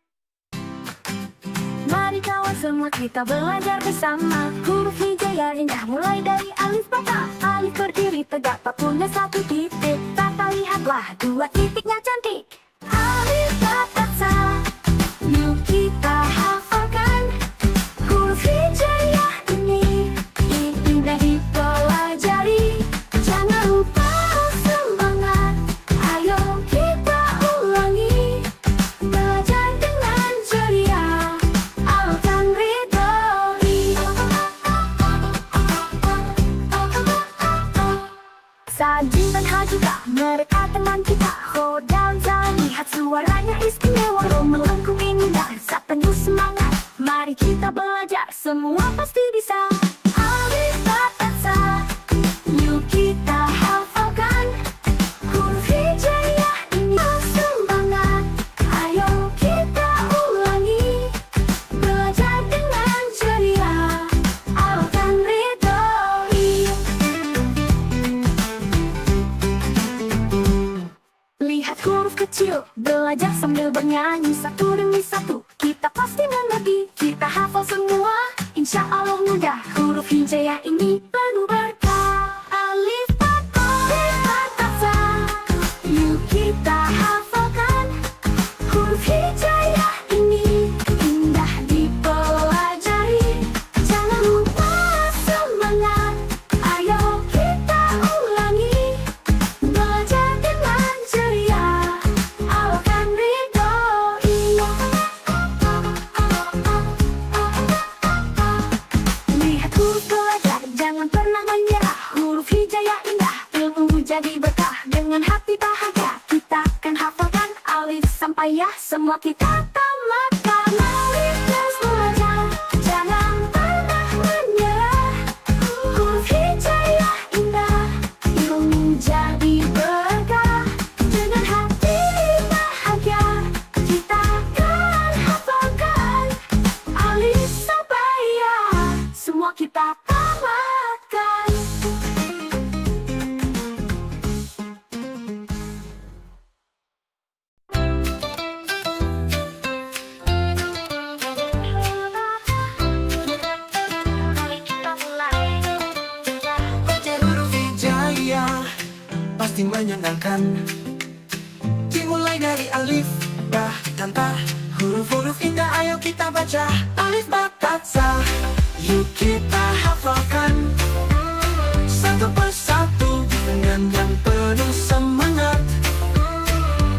Mari kawan semua kita belajar bersama. Huruf hijaiyah indah mulai dari alif bata. Alif berdiri tegak tak punya satu titik. Tata lihatlah dua titiknya cantik. Alif bata sa, yuk kita hafalkan. Huruf hijaiyah ini indah dipelajari. Jangan lupa semangat, ayo kita ulangi. Belajar dengan ceria, alkan ridhoi. Sajin dan Hajuka, mereka teman kita. Ho dan Za, lihat suaranya istimewa. Ro melengkung indah, saat penuh semangat. Mari kita belajar, semua pasti bisa. Alif bata sa, yuk kita hafalkan. Huruf hijaiyah ini semangat, ayo kita ulangi. Belajar dengan ceria, alkan ridhoi. Lihat huruf kecil, belajar sambil bernyanyi. Satu demi satu, kita pasti mengerti. Kita hafal semua, insya Allah mudah. Huruf hijaiyah ini penuh berkah. Alif bata sa, yuk kita hafalkan. Huruf hijaiyah ini indah dipelajari. Jangan lupa semangat, ayo kita ulangi. Belajar dengan ceria, alkan ridhoi. Lihat huruf belajar, jangan pernah menyerah. Huruf hijaiyah indah, ilmu jadi berkah. Dengan hati bahagia, kita akan hafalkan alif sampai ya, semua kita tamatkan. Alif terus belajar, jangan pernah menyerah. Huruf hijaiyah indah, ilmu jadi berkah. Dengan hati bahagia, kita akan hafalkan alif sampai ya, semua kita tamatkan. Mari kita mulai. Belajar huruf hijaiyah pasti menyenangkan. Dimulai dari alif, ba, dan ta. Huruf-huruf indah ayo kita baca. Alif, ba, ta, sa, yuk kita hafalkan. Satu persatu dengan penuh semangat.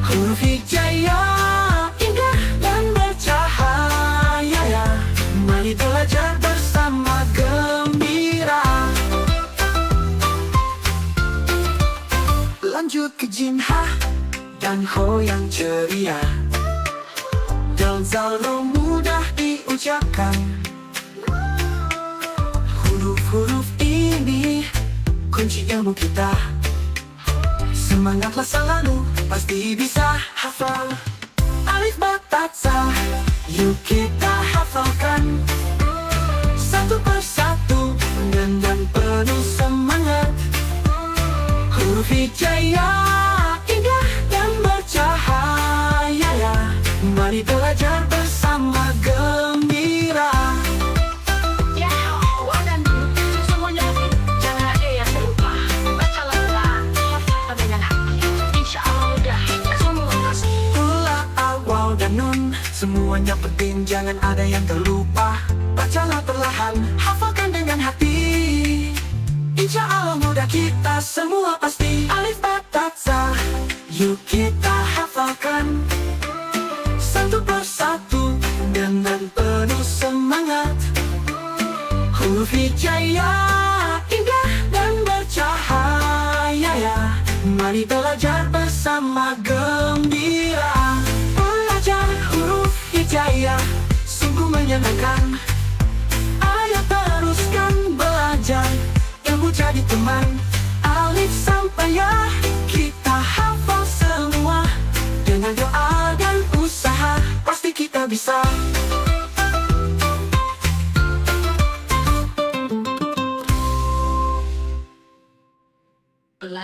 Huruf hijaiyah indah dan bercahaya ya. Mari belajar bersama gembira. Lanjut ke jim, ha, dan ho yang ceria. Dal, zal, ro mudah diucapkan. Huruf-huruf ini kunci ilmu kita. Semangatlah selalu, pasti bisa hafal. Alif, ba, ta, sa, yuk kita hafalkan. Satu persatu dengan penuh semangat. Huruf hijaiyah indah dan bercahaya ya. Mari belajar bersama gembira. Ya, dan semuanya jangan ada yang terlupa. Bacalah Quran dengan hati, insya Allah mudah. Semua pasti. Ula, al, waw, dan nun, semuanya penting, jangan ada yang terlupa. Bacalah perlahan, hafalkan dengan hati. Insya Allah mudah, kita semua pasti. Alif, ba, ta, sa, yuk kita hafalkan. Satu persatu dengan penuh semangat. Huruf hijaiyah indah dan bercahaya ya. Mari belajar bersama gembira. Belajar huruf hijaiyah sungguh menyenangkan. Ayo teruskan belajar, ilmu jadi teman. Alif sampai ya, kita hafal semua. Dengan doa dan usaha, pasti kita bisa.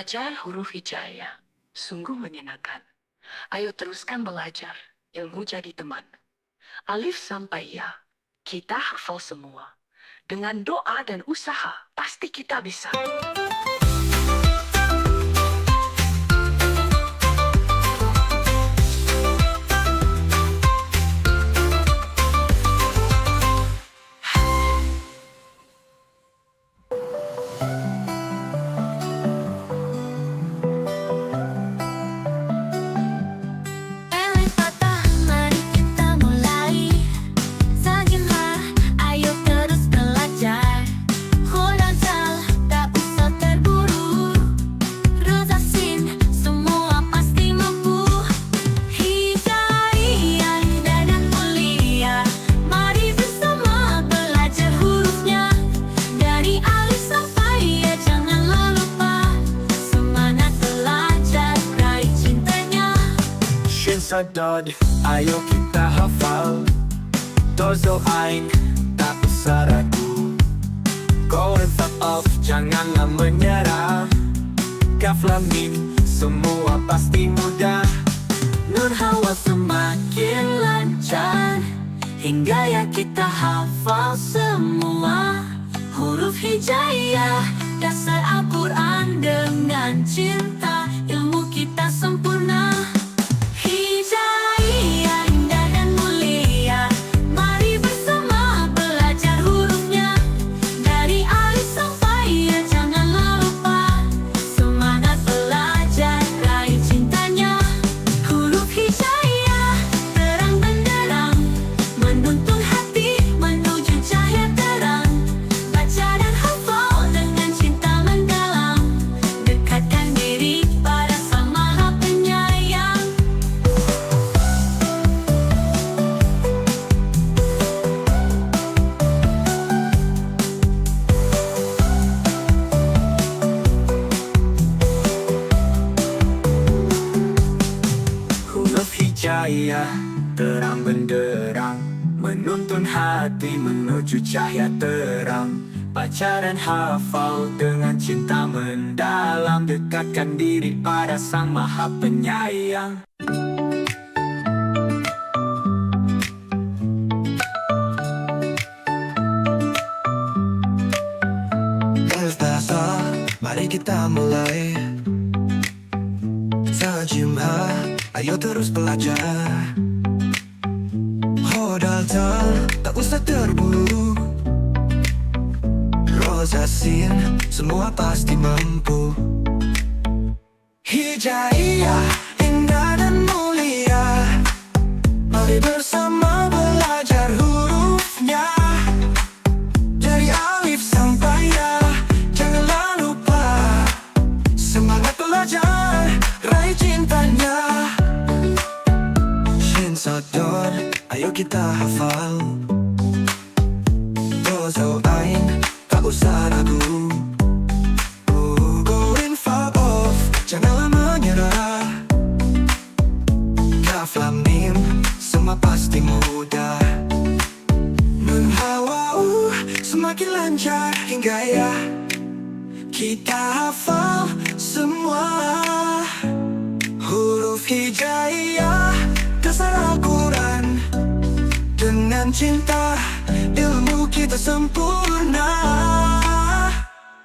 Belajar huruf hijaya sungguh menyenangkan. Ayo teruskan belajar, ilmu jadi teman. Alif sampai ya, kita hafal semua. Dengan doa dan usaha, pasti kita bisa. Alif patah, mari kita mulai. Sajalah, ayo terus belajar. Hodal tak usah terburu. Rosasin, semua pasti mampu. Hidayah, indah dan mulia. Mari bersama belajar hurufnya. Dari alif sampai ya, janganlah lupa. Semangat belajar, raih cintanya. Shin Sadod, ayo kita hafal. Dozo Ain, tak usah ragu. Go and fuck off, janganlah menyerah. Kaf Lam Mim, semua pasti mudah. Nun Hawa semakin lancar, hingga ya kita hafal semua. Huruf hijayah, dasar Al-Quran dengan cinta. Ilmu kita sempurna. Hijayah, indah dan mulia. Mari bersama belajar hurufnya. Dari alif sampai ya, janganlah lupa. Semangat belajar, raih cintanya. Huruf hijayah, terang benderang, menuntun hati menuju cahaya terang. Baca dan hafal dengan cinta mendalam. Dekatkan diri pada Sang Maha Penyayang. Huruf hijayah, terang benderang, menuntun hati menuju cahaya terang. Baca dan hafal dengan cinta mendalam. Dekatkan diri pada Sang Maha Penyayang. Bertasa, mari kita mulai. Sajimah, ayo terus belajar. Hodal tak usah terburu. Rosasin, semua pasti mampu. Hijayah, indah dan mulia. Mari bersama belajar hurufnya. Dari alif sampai ya, janganlah lupa. Semangat belajar, raih cintanya. Shin Sadod, ayo kita hafal. Dozo Ain, tak usah ragu. Go and fuck off, janganlah menyerah. Kaf Lam Mim, semua pasti mudah. Nun Hawa semakin lancar hingga ya kita hafal semua. Huruf hijayah, dasar Al-Quran dengan cinta. Ilmu kita sempurna.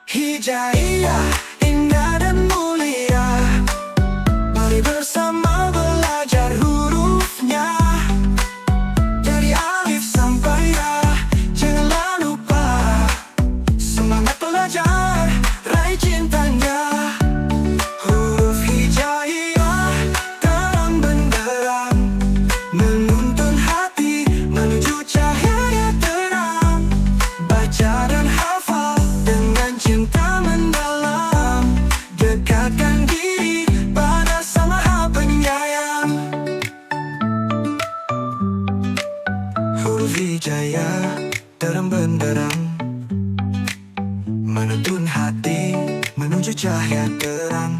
Hijayah, indah dan mulia. Mari bersama belajar hurufnya. Dari alif sampai ya, janganlah lupa. Semangat belajar, raih cintanya. Huruf hijayah, terang benderang, menuntun hati menuju cahaya terang. Baca dan hafal dengan cinta mendalam. Dekatkan diri pada Sang Maha Penyayang. Huruf hijayah, terang benderang, menuntun hati menuju cahaya terang.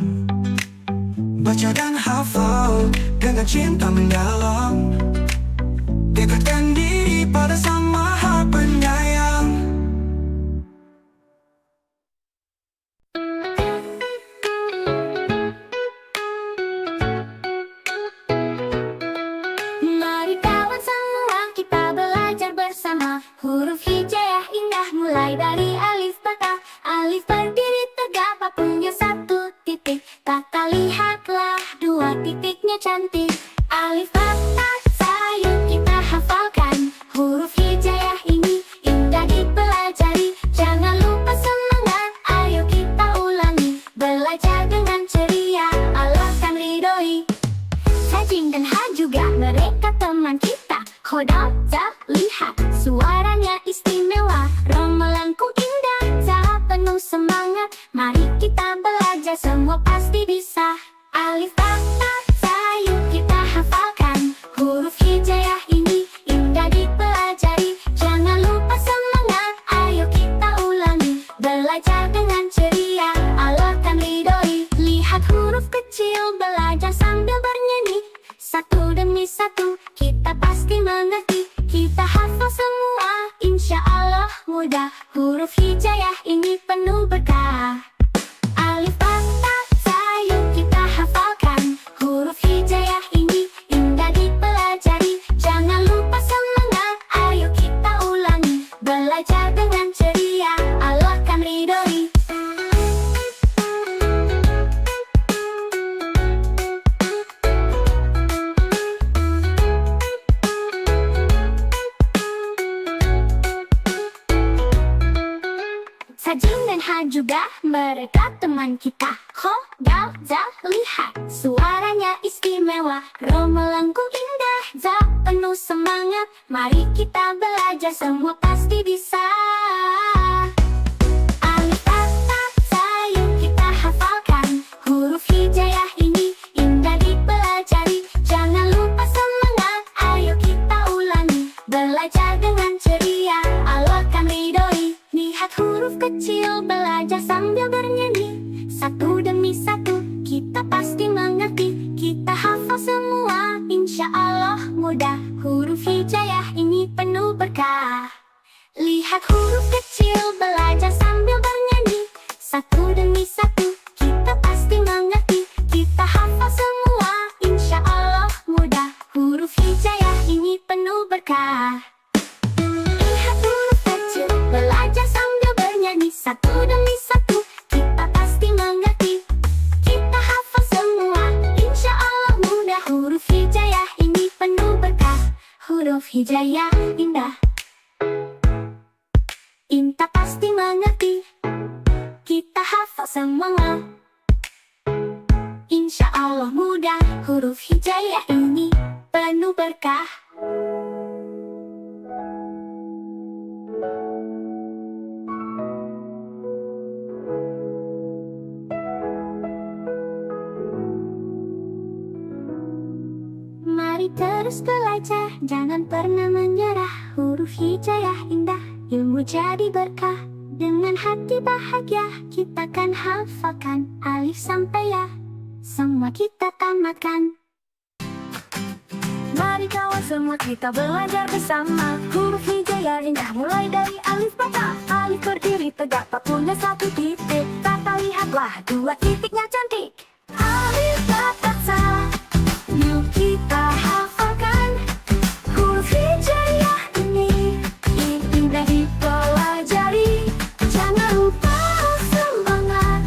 Baca dan hafal dengan cinta mendalam. Dekatkan diri pada Sang Maha Penyayang. teman kita. Kodok, lihat suaranya istimewa. Romelanku indah, penuh semangat. Mari kita belajar, semua pasti bisa. Alif, ba, ta, za, yuk kita hafalkan. Huruf hijaiyah ini indah dipelajari. Jangan lupa semangat, ayo kita ulangi. Belajar dengan ceria, Allah akan ridhoi. Lihat huruf kecil, belajar sambil bernyanyi. Satu demi satu, kita pasti mengerti. Kita hafal semua, insya Allah mudah. Huruf hijaiyah ini penuh berkah. Alif, ba, ta, za, yuk kita hafalkan. Huruf hijaiyah ini indah dipelajari. Jangan lupa semangat, ayo kita ulangi. Belajar dengan ceria, Allah akan ridhoi. Sajin dan Ha juga mereka teman kita. Ho, dal, za, lihat suaranya istimewa. Romelanku indah, za, penuh semangat. Mari kita belajar, semua pasti bisa. Alif, ba, ta, za, yuk kita hafalkan. Huruf hijaiyah ini indah dipelajari. Jangan lupa semangat, ayo kita ulangi. Belajar dengan ceria, Allah akan ridhoi. Lihat huruf kecil, belajar sambil bernyanyi. Satu demi satu, kita pasti mengerti. Kita hafal semua, insya Allah mudah. Huruf hijaiyah ini penuh berkah. Lihat huruf kecil, belajar sambil bernyanyi. Satu demi satu, kita pasti mengerti. Kita hafal semua, insya Allah mudah. Huruf hijaiyah ini penuh berkah. Lihat huruf kecil, belajar sambil bernyanyi. Satu demi satu, kita pasti mengerti. Kita hafal semua, insya Allah mudah. Huruf hijaiyah ini penuh berkah. Huruf hijaiyah indah, Inta pasti mengerti. Kita hafal semua, insya Allah mudah. Huruf hijaiyah ini penuh berkah. Mari terus belajar, jangan pernah menyerah. Huruf hijaiyah indah, ilmu jadi berkah. Dengan hati bahagia, kita kan hafalkan. Alif sampai ya, semua kita tamatkan. Mari kawan semua kita belajar bersama. Huruf hijaiyah indah mulai dari alif bata. Alif berdiri tegak, tak punya satu titik. Tata lihatlah dua titiknya cantik. Alif bata sa, yuk kita hafalkan. Huruf hijaiyah ini indah dipelajari. Jangan lupa semangat,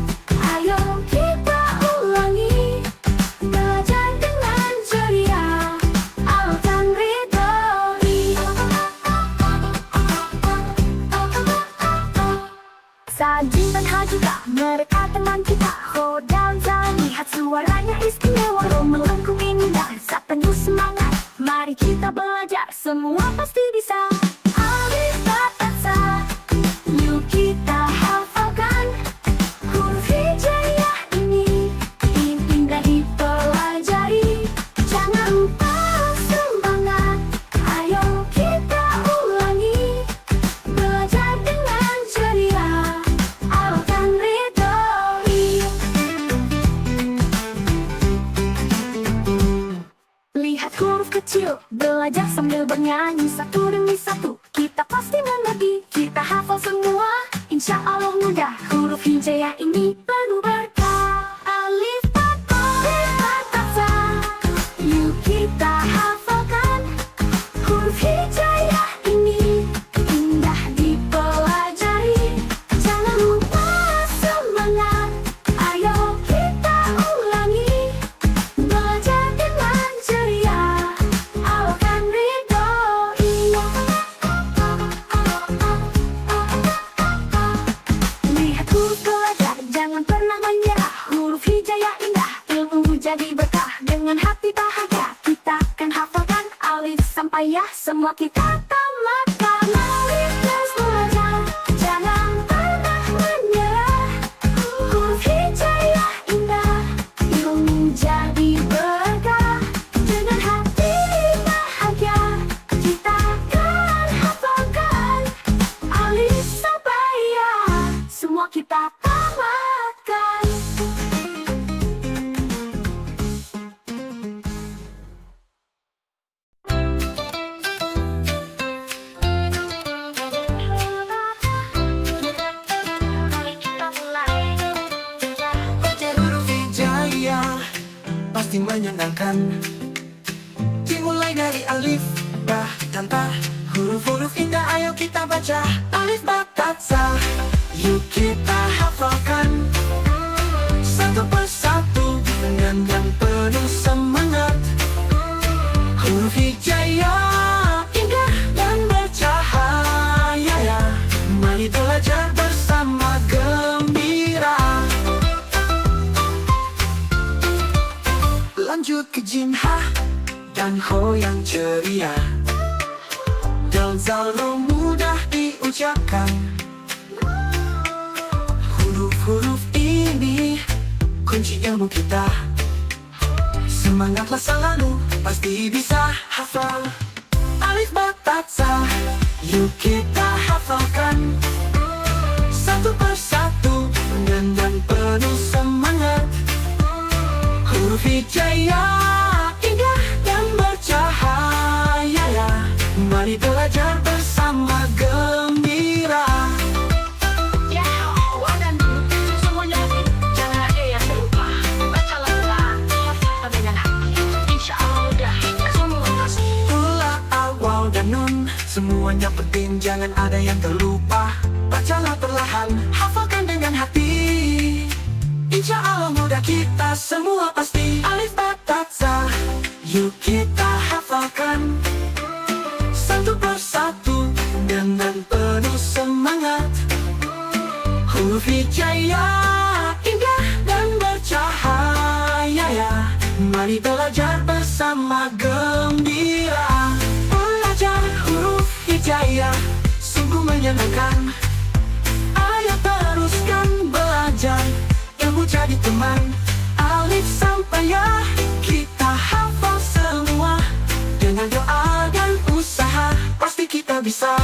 ayo kita ulangi. Belajar dengan ceria, Allah akan ridhoi. Sajin dan Ha juga mereka teman kita. Ho, dal, za, lihat suaranya istimewa. Romelanku indah, za, penuh semangat. Mari kita belajar, semua pasti bisa. Alif, ba, ta, za, yuk kita hafalkan. Huruf hijaiyah ini indah dipelajari. Jangan lupa semangat, ayo kita ulangi. Belajar dengan ceria, Allah akan ridhoi. Lihat huruf kecil, belajar sambil bernyanyi. Satu demi satu, kita pasti mengerti. Kita hafal semua, insya Allah mudah. Huruf hijaiyah ini penuh berkah. Alif, ba, ta, za, yuk kita hafalkan. Huruf hijaiyah ini indah dipelajari. Jangan lupa semangat, ayo kita ulangi. Belajar dengan ceria, Allah akan ridhoi. Lihat huruf belajar, jangan pernah menyerah. alif sampai ya, semua kita tamatkan. Alif terus belajar, jangan pernah menyerah. Huruf hijaiyah indah, ilmu jadi berkah. Dengan hati bahagia, kita akan hafalkan. Alif sampai ya, semua kita tamatkan. Baca huruf hijaiyah pasti menyenangkan. Dimulai dari alif, ba, dan ta. Huruf-huruf indah ayo kita baca. Alif, ba, ta, sa. Yuk kita hafalkan satu persatu dengan penuh semangat. Huruf hijaiyah indah dan bercahaya ya. Mari belajar bersama gembira. Lanjut ke jim, ha, dan ho yang ceria. Dal, zal, ro mudah diucapkan. Huruf-huruf ini kunci ilmu kita. Semangatlah selalu, pasti bisa hafal. Alif, ba, ta, sa. Yuk kita hafalkan satu persatu dengan penuh semangat. Huruf hijaiyah indah dan bercahaya ya. Mari belajar bersama gembira. Semuanya jangan ada yang terlupa. Bacalah pelan, hafal dengan hati. Insya Allah mudah, semua pasti. Ula, al, waw, dan nun, semuanya penting, jangan ada yang terlupa. Bacalah perlahan, hafalkan dengan hati. Insya Allah mudah, kita semua pasti. Alif, ba, ta, sa. Yuk kita hafalkan satu persatu dengan penuh semangat. Huruf hijaiyah indah dan bercahaya ya. Mari belajar bersama gembira. Belajar huruf hijaiyah sungguh menyenangkan. Ayo teruskan belajar, ilmu jadi teman. Alif sampai ya, kita hafal semua. Dengan doa dan usaha, pasti kita bisa.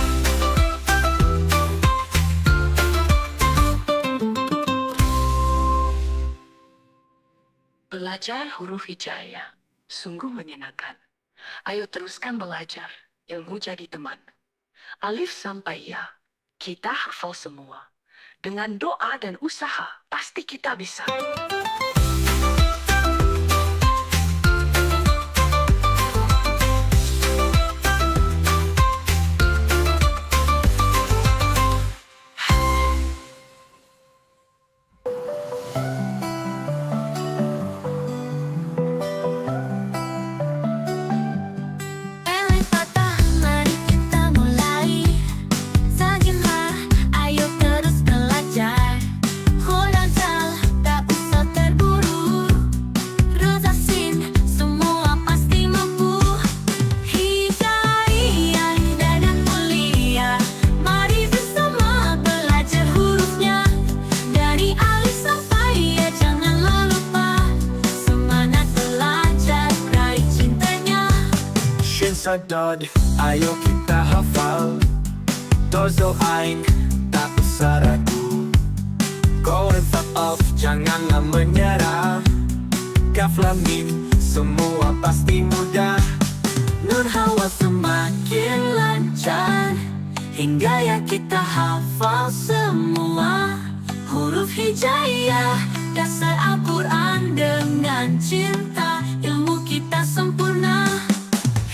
Belajar huruf hijaiyah sungguh menyenangkan. Ayo teruskan belajar, ilmu jadi teman. Alif sampai ya, kita hafal semua. Dengan doa dan usaha, pasti kita bisa. Alif patah, mari kita mulai. Sajimlah, ayo terus belajar. Ho dan zal, tak usah terburu. Roza sin, semua pasti mampu. Hijaiyah indah dan mulia. Mari bersama belajar hurufnya. Dari alif sampai ya, janganlah lupa. Semangat belajar, raih cintanya. Shin, sa, dod, ayo kita hafal. Dozo, ain, tak usah ragu. Go and fuck off, janganlah menyerah. Kaf, lam, mim, semua pasti mudah. Nun, hawa semakin lancar, hingga ya kita hafal semua. Huruf hijaiyah, dasar Al-Quran dengan cinta. Ilmu kita sempurna.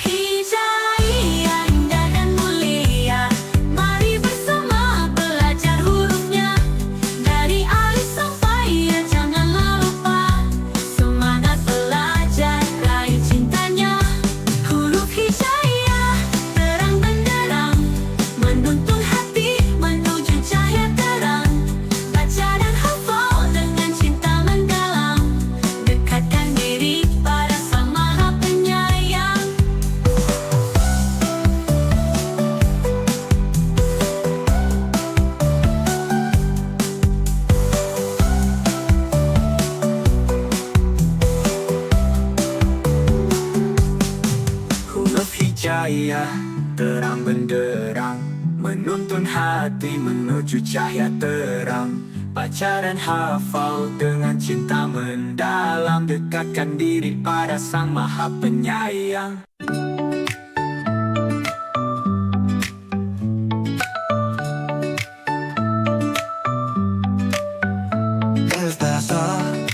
Hijaiyah indah dan mulia. Mari bersama belajar hurufnya. Dari alif sampai ya, janganlah lupa. Semangat belajar, raih cintanya. Huruf hijaiyah terang benderang, menuntun hati menuju cahaya terang. Baca dan hafal dengan cinta mendalam. Dekatkan diri hijaya terang benderang, menuntun hati menuju cahaya terang. Baca dan hafal dengan cinta mendalam, dekatkan diri pada Sang Maha Penyayang.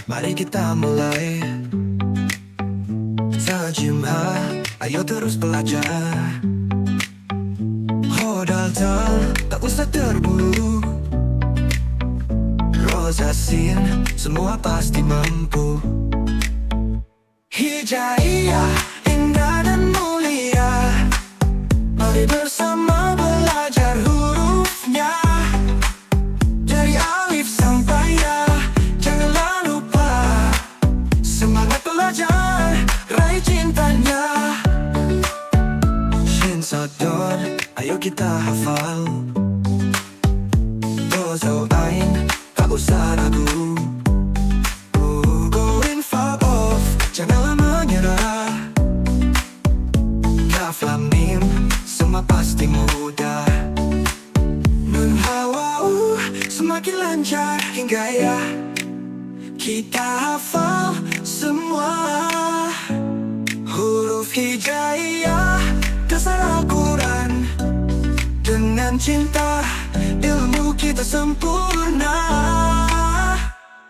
Mari kita mulai. Sajimah, ayo terus belajar. Hodal tak usah terburu. Rosasin, semua pasti mampu. Hijaya, indah dan mulia. Mari bersama belajar hurufnya. Dari alif sampai ya, janganlah lupa. Semangat belajar, raih cintanya. Shin Sador, ayo kita hafal. Dozo Ain, tak usah ragu. Go in far off, janganlah menyerah. Kaf lam mim, semua pasti mudah. Nun hawa semakin lancar hingga ya. Kita hafal semua huruf hijaiyah, dasar Al-Quran. Dengan cinta, ilmu kita sempurna.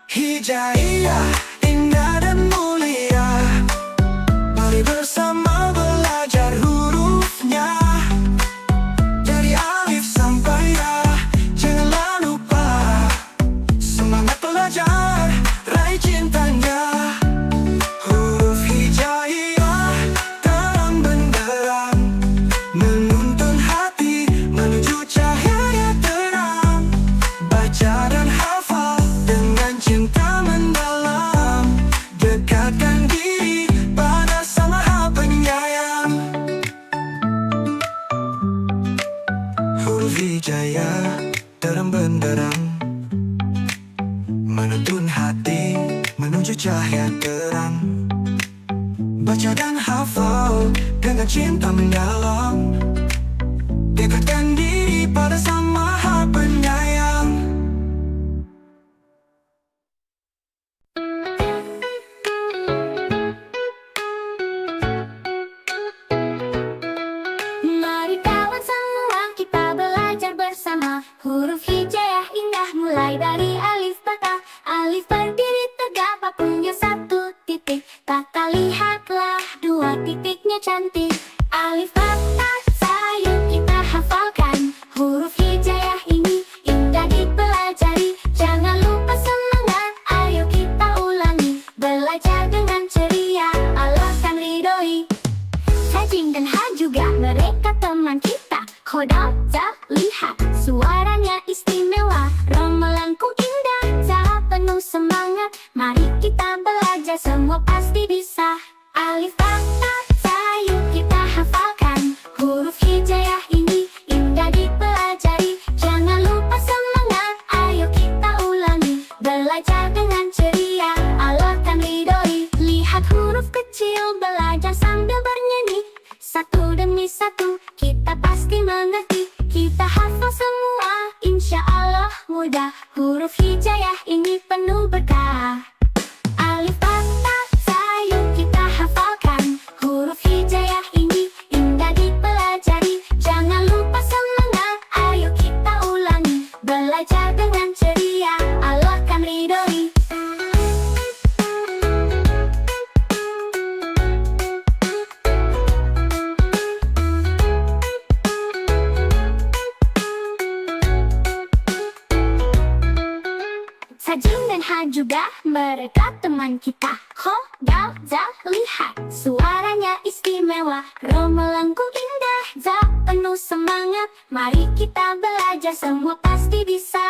Hijaiyah, indah dan mulia. Mari bersama belajar hurufnya. Dari alif sampai ya, janganlah lupa. Semangat belajar, raih cintanya. Huruf hijaiyah, terang benderang, menuntun hati menuju cahaya terang. Baca dan hafal dengan cinta mendalam, dekatkan diri pada Sang Maha Penyayang. Huruf hijaiyah, terang benderang, menuntun hati menuju cahaya terang. Baca dan hafal dengan cinta mendalam, dekatkan diri pada Sang Maha Penyayang. Mari kawan semua kita belajar bersama. Huruf hijaiyah indah mulai dari alif bata. Alif berdiri tegak punya satu titik. Kata lihatlah dua titiknya cantik. Alif bata sayang kita hafalkan. Huruf hijaiyah ini indah dipelajari. Jangan lupa semangat, ayo kita ulangi. Belajar dengan ceria, Allah kan ridhoi. Sajin dan Ha juga mereka teman kita. Khodal, Za, lihat suaranya istimewa. Romelanku indah, Za penuh semangat. Mari kita belajar, semua pasti bisa. Alif bata sayang kita hafalkan. Huruf hijaiyah ini indah dipelajari. Jangan lupa semangat, ayo kita ulangi. Belajar dengan ceria, Allah kan ridhoi. Lihat huruf kecil, belajar sambil bernyanyi. Satu demi satu, kita pasti mengerti. Kita hafal semua, insya Allah mudah. Huruf hijaiyah ini penuh berkah. Alif bata sayang kita hafalkan. Huruf hijaiyah ini indah dipelajari. Jangan lupa semangat, ayo kita ulangi. Belajar dengan ceria, Allah kan ridhoi. Sajin dan Ha juga mereka teman kita. Khodal, Za, lihat suaranya istimewa. Romelanku indah, Za penuh semangat. Mari kita belajar, semua pasti bisa.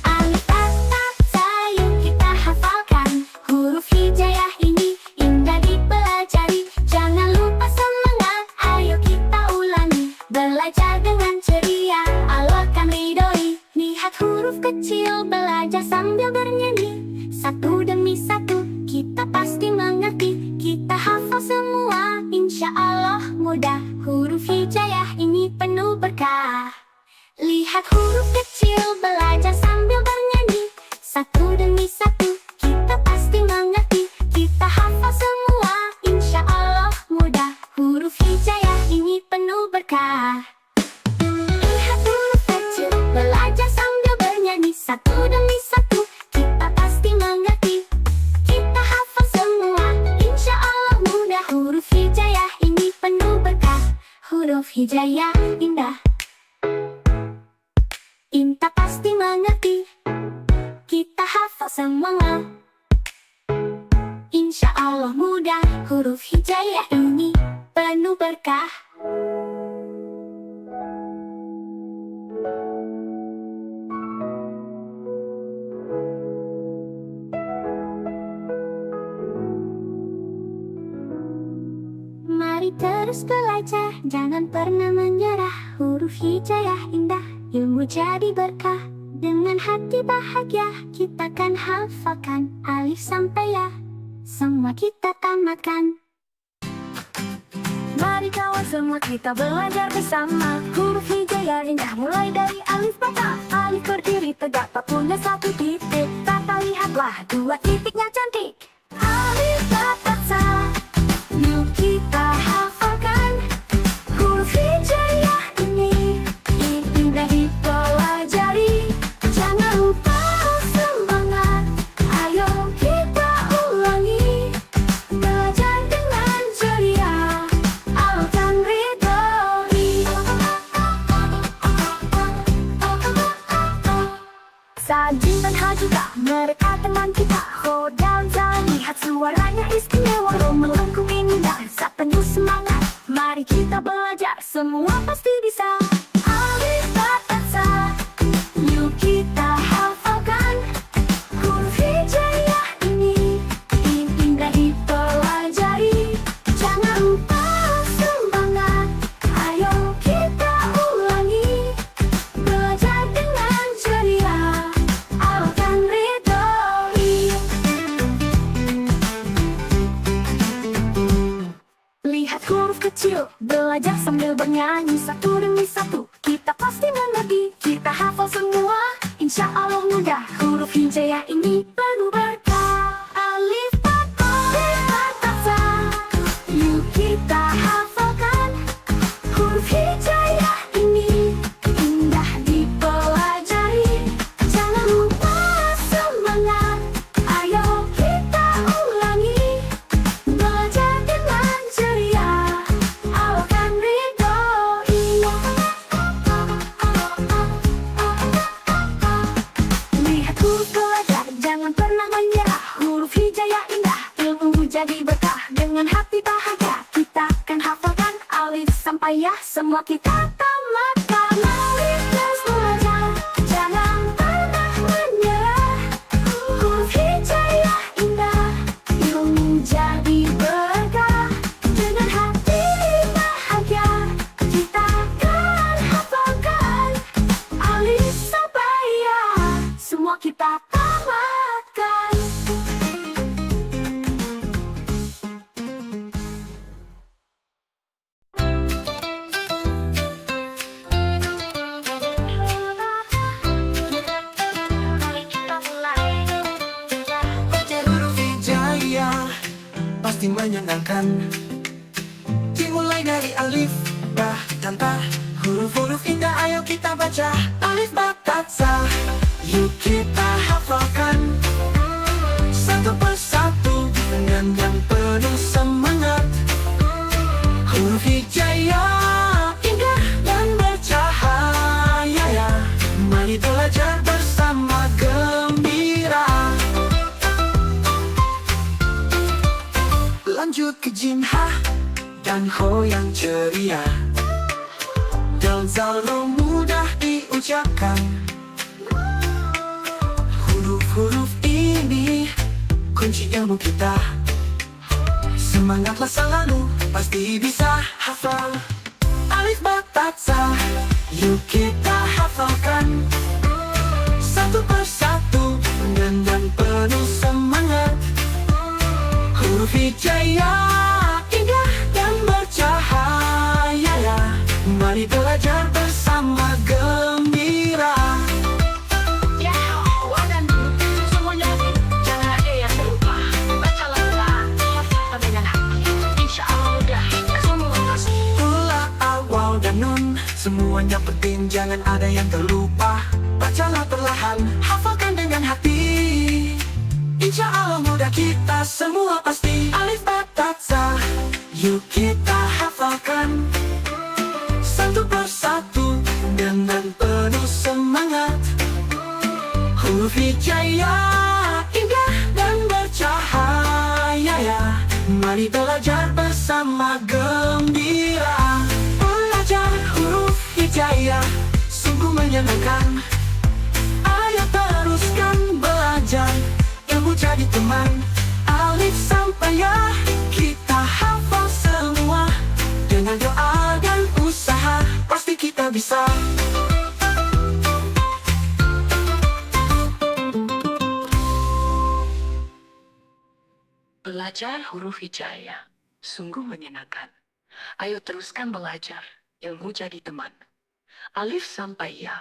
Alif bata sayang kita hafalkan. Huruf hijaiyah ini indah dipelajari. Jangan lupa semangat, ayo kita ulangi. Belajar dengan ceria, Allah kan ridhoi. Lihat huruf kecil, belajar sambil bernyanyi. Satu demi satu, kita pasti mengerti. Kita hafal semua, insya Insya Allah mudah. Huruf hijaiyah ini penuh berkah. Lihat huruf kecil, belajar sambil bernyanyi. Satu demi satu, kita pasti mengerti. Kita hafal semua, insya Allah mudah. Huruf hijaiyah ini penuh berkah. Lihat huruf kecil, belajar sambil bernyanyi. Satu demi satu, kita pasti mengerti. Kita hafal semua, insya Allah mudah. Huruf hijaiyah ini penuh berkah. Huruf hijaiyah indah, Inta pasti mengerti. Kita hafal semua, insya Allah mudah. Huruf hijaiyah ini penuh berkah. Mari terus belajar, jangan pernah menyerah. Huruf hijaiyah indah, ilmu jadi berkah. Dengan hati bahagia, kita kan hafalkan alif sampai ya, semua kita tamatkan. Mari kawan semua kita belajar bersama. Huruf hijaiyah indah mulai dari alif bata. Alif berdiri tegak tak punya satu titik. Tata lihatlah dua titiknya cantik. Alif bata sa, yuk kita hafalkan. Huruf hijaiyah ini indah dipelajari. Jangan lupa semangat, ayo kita ulangi. Belajar dengan ceria, alkan ridhoi. Sajin dan Hajuga, mereka teman kita. Ho dan Zal, lihat suaranya istimewa. Ro melengkung indah, saat penuh semangat. Mari kita belajar, semua pasti bisa. Alif bata sa, yuk kita hafalkan. Huruf hijaiyah ini indah dipelajari. Jangan lupa semangat, ayo kita ulangi. Belajar dengan ceria, alkan ridhoi. Lihat huruf kecil, belajar sambil bernyanyi. Satu demi satu, kita pasti mengerti. Kita hafal semua, insya Allah mudah. Huruf hijaiyah ini penuh berkah. Alif bata sa, yuk kita hafalkan. Huruf hijaiyah ini indah dipelajari. Jangan lupa semangat, ayo kita ulangi. Belajar dengan ceria, alkan ridhoi. Lihat huruf belajar, jangan pernah menyerah. Huruf hijaiyah indah, ilmu jadi berkah. Dengan hati bahagia, kita akan hafalkan alif sampai ya, semua kita tamatkan. Mari terus belajar, jangan pernah menyerah. Huruf hijaiyah indah, ilmu jadi berkah. Dengan hati bahagia, kita akan hafalkan alif sampai ya, semua kita tamatkan. Baca huruf hijaiyah pasti menyenangkan. Dimulai dari alif, ba, dan ta. Huruf-huruf indah ayo kita baca. Alif, ba, ta, sa, yuk kita hafalkan. Satu persatu dengan yang penuh semangat. Huruf hijaiyah indah dan bercahaya ya. Mari belajar bersama gembira. Lanjut ke jim, ha, dan ho yang ceria. Dal, zal, ro mudah diucapkan. Huruf-huruf ini kunci ilmu kita. Semangatlah selalu, pasti bisa hafal. Alif, ba, ta, sa, yuk kita hafalkan. Satu persatu dengan dan penuh semangat. Huruf hijaiyah indah dan bercahaya. semuanya penting, jangan ada yang terlupa. Bacalah perlahan, hafalkan dengan hati. Insya Allah mudah kita semua pasti. Alif ba ta za, yuk kita hafalkan satu persatu dengan penuh semangat. Huruf hijaiyah indah dan bercahaya ya. Mari belajar bersama gembira. Belajar huruf hijaiyah sungguh menyenangkan. Ayo teruskan belajar, ilmu jadi teman. Alif sampai ya kita hafal semua. Dengan doa dan usaha pasti kita bisa. Belajar huruf hijaiyah sungguh menyenangkan. Ayo teruskan belajar, ilmu jadi teman. Alif sampai ya,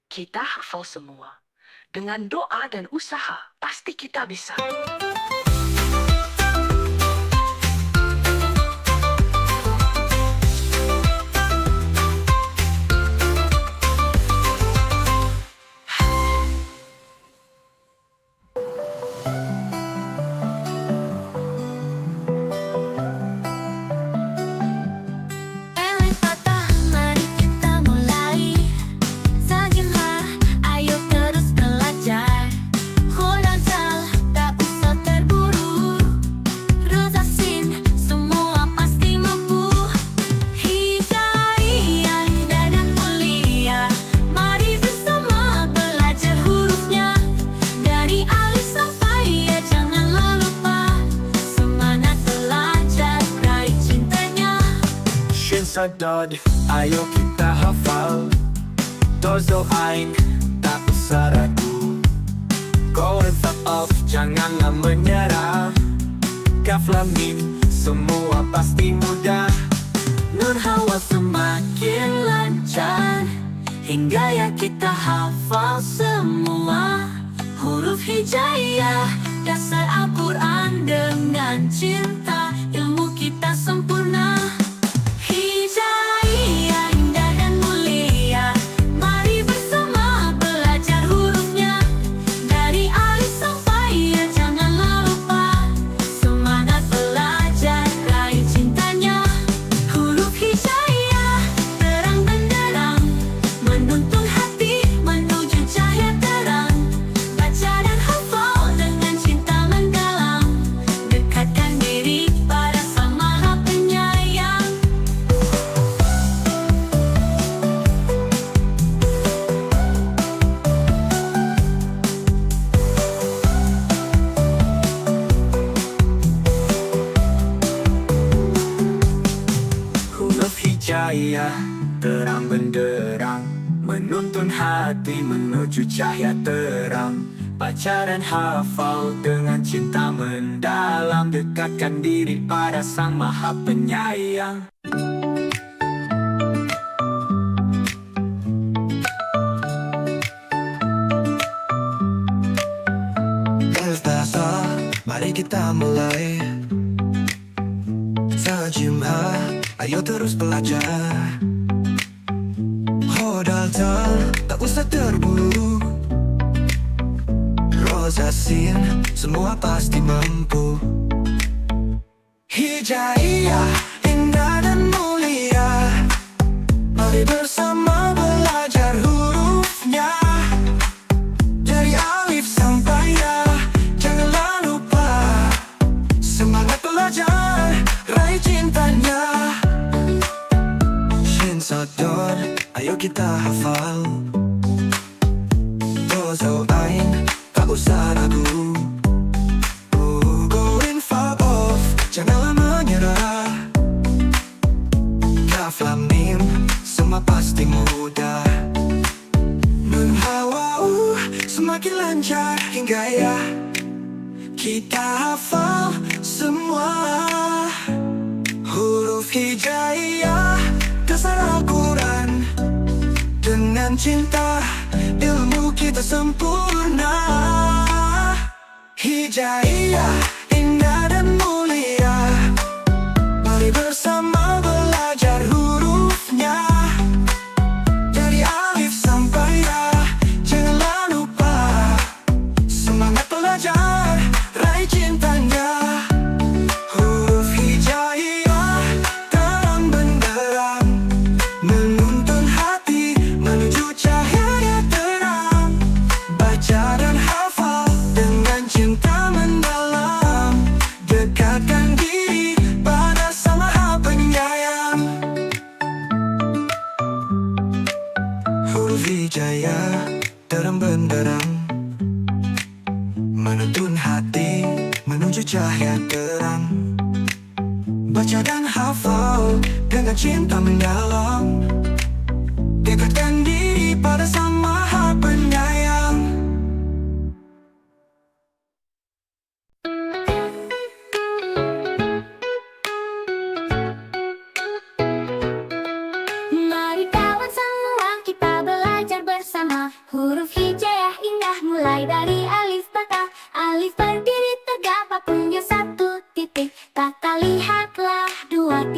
kita hafal semua. Dengan doa dan usaha, pasti kita bisa. Alif Fatah, mari kita mulai. Sajimlah, ayo terus belajar. Khodal Zal, tak usah terburu. Roza Sin, semua pasti mampu. Hijaiyah indah dan mulia, mari bersama belajar hurufnya. Dari alif sampai ya janganlah lupa. Semangat belajar, raih cintanya. Shin sa dod, ayo kita hafal. Dozo ain, tak usah ragu. Go and fuck off, janganlah menyerah. Kaf lam mim, semua pasti mudah. Nun hawa semakin lancar, hingga ya kita hafal semua. Huruf hijaiyah, dasar Al-Quran dengan cinta, ilmu kita sempurna. Hijaiyah indah dan mulia, mari bersama belajar hurufnya. Dari alif sampai ya janganlah lupa. Semangat belajar, raih cintanya. Huruf hijaiyah, terang benderang, menuntun hati menuju cahaya terang. Baca dan hafal dengan cinta mendalam. Dekatkan diri pada Sang Maha Penyayang. Huruf hijaiyah, terang benderang, menuntun hati menuju cahaya terang. Baca dan hafal dengan cinta mendalam. Dekatkan diri pada Sang Maha Penyayang. Alif ba ta, mari kita mulai. Sajimah, ayo terus belajar. Khodal Zal, tak usah terburu. Roza Sin, semua pasti mampu. Hijaiyah indah dan mulia, mari bersama belajar hurufnya. Dari alif sampai ya, janganlah lupa. Semangat belajar, raih cintanya. Shin sa dod, ayo kita hafal. Dozo ain, tak usah ragu. Go in far off, janganlah menyerah. Kaf lam mim, semua pasti mudah. Nun hawa semakin lancar hingga ya kita hafal semua. Huruf hijaiyah, dasar Al-Quran dengan cinta, ilmu kita sempurna. Hijaiyah indah dan mulia, mari bersama belajar hurufnya. menuju cahaya terang. Baca dan hafal dengan cinta mendalam, dekatkan diri pada Sang Maha Penyayang. Mari kawan semua kita belajar bersama. Huruf hijaiyah indah mulai dari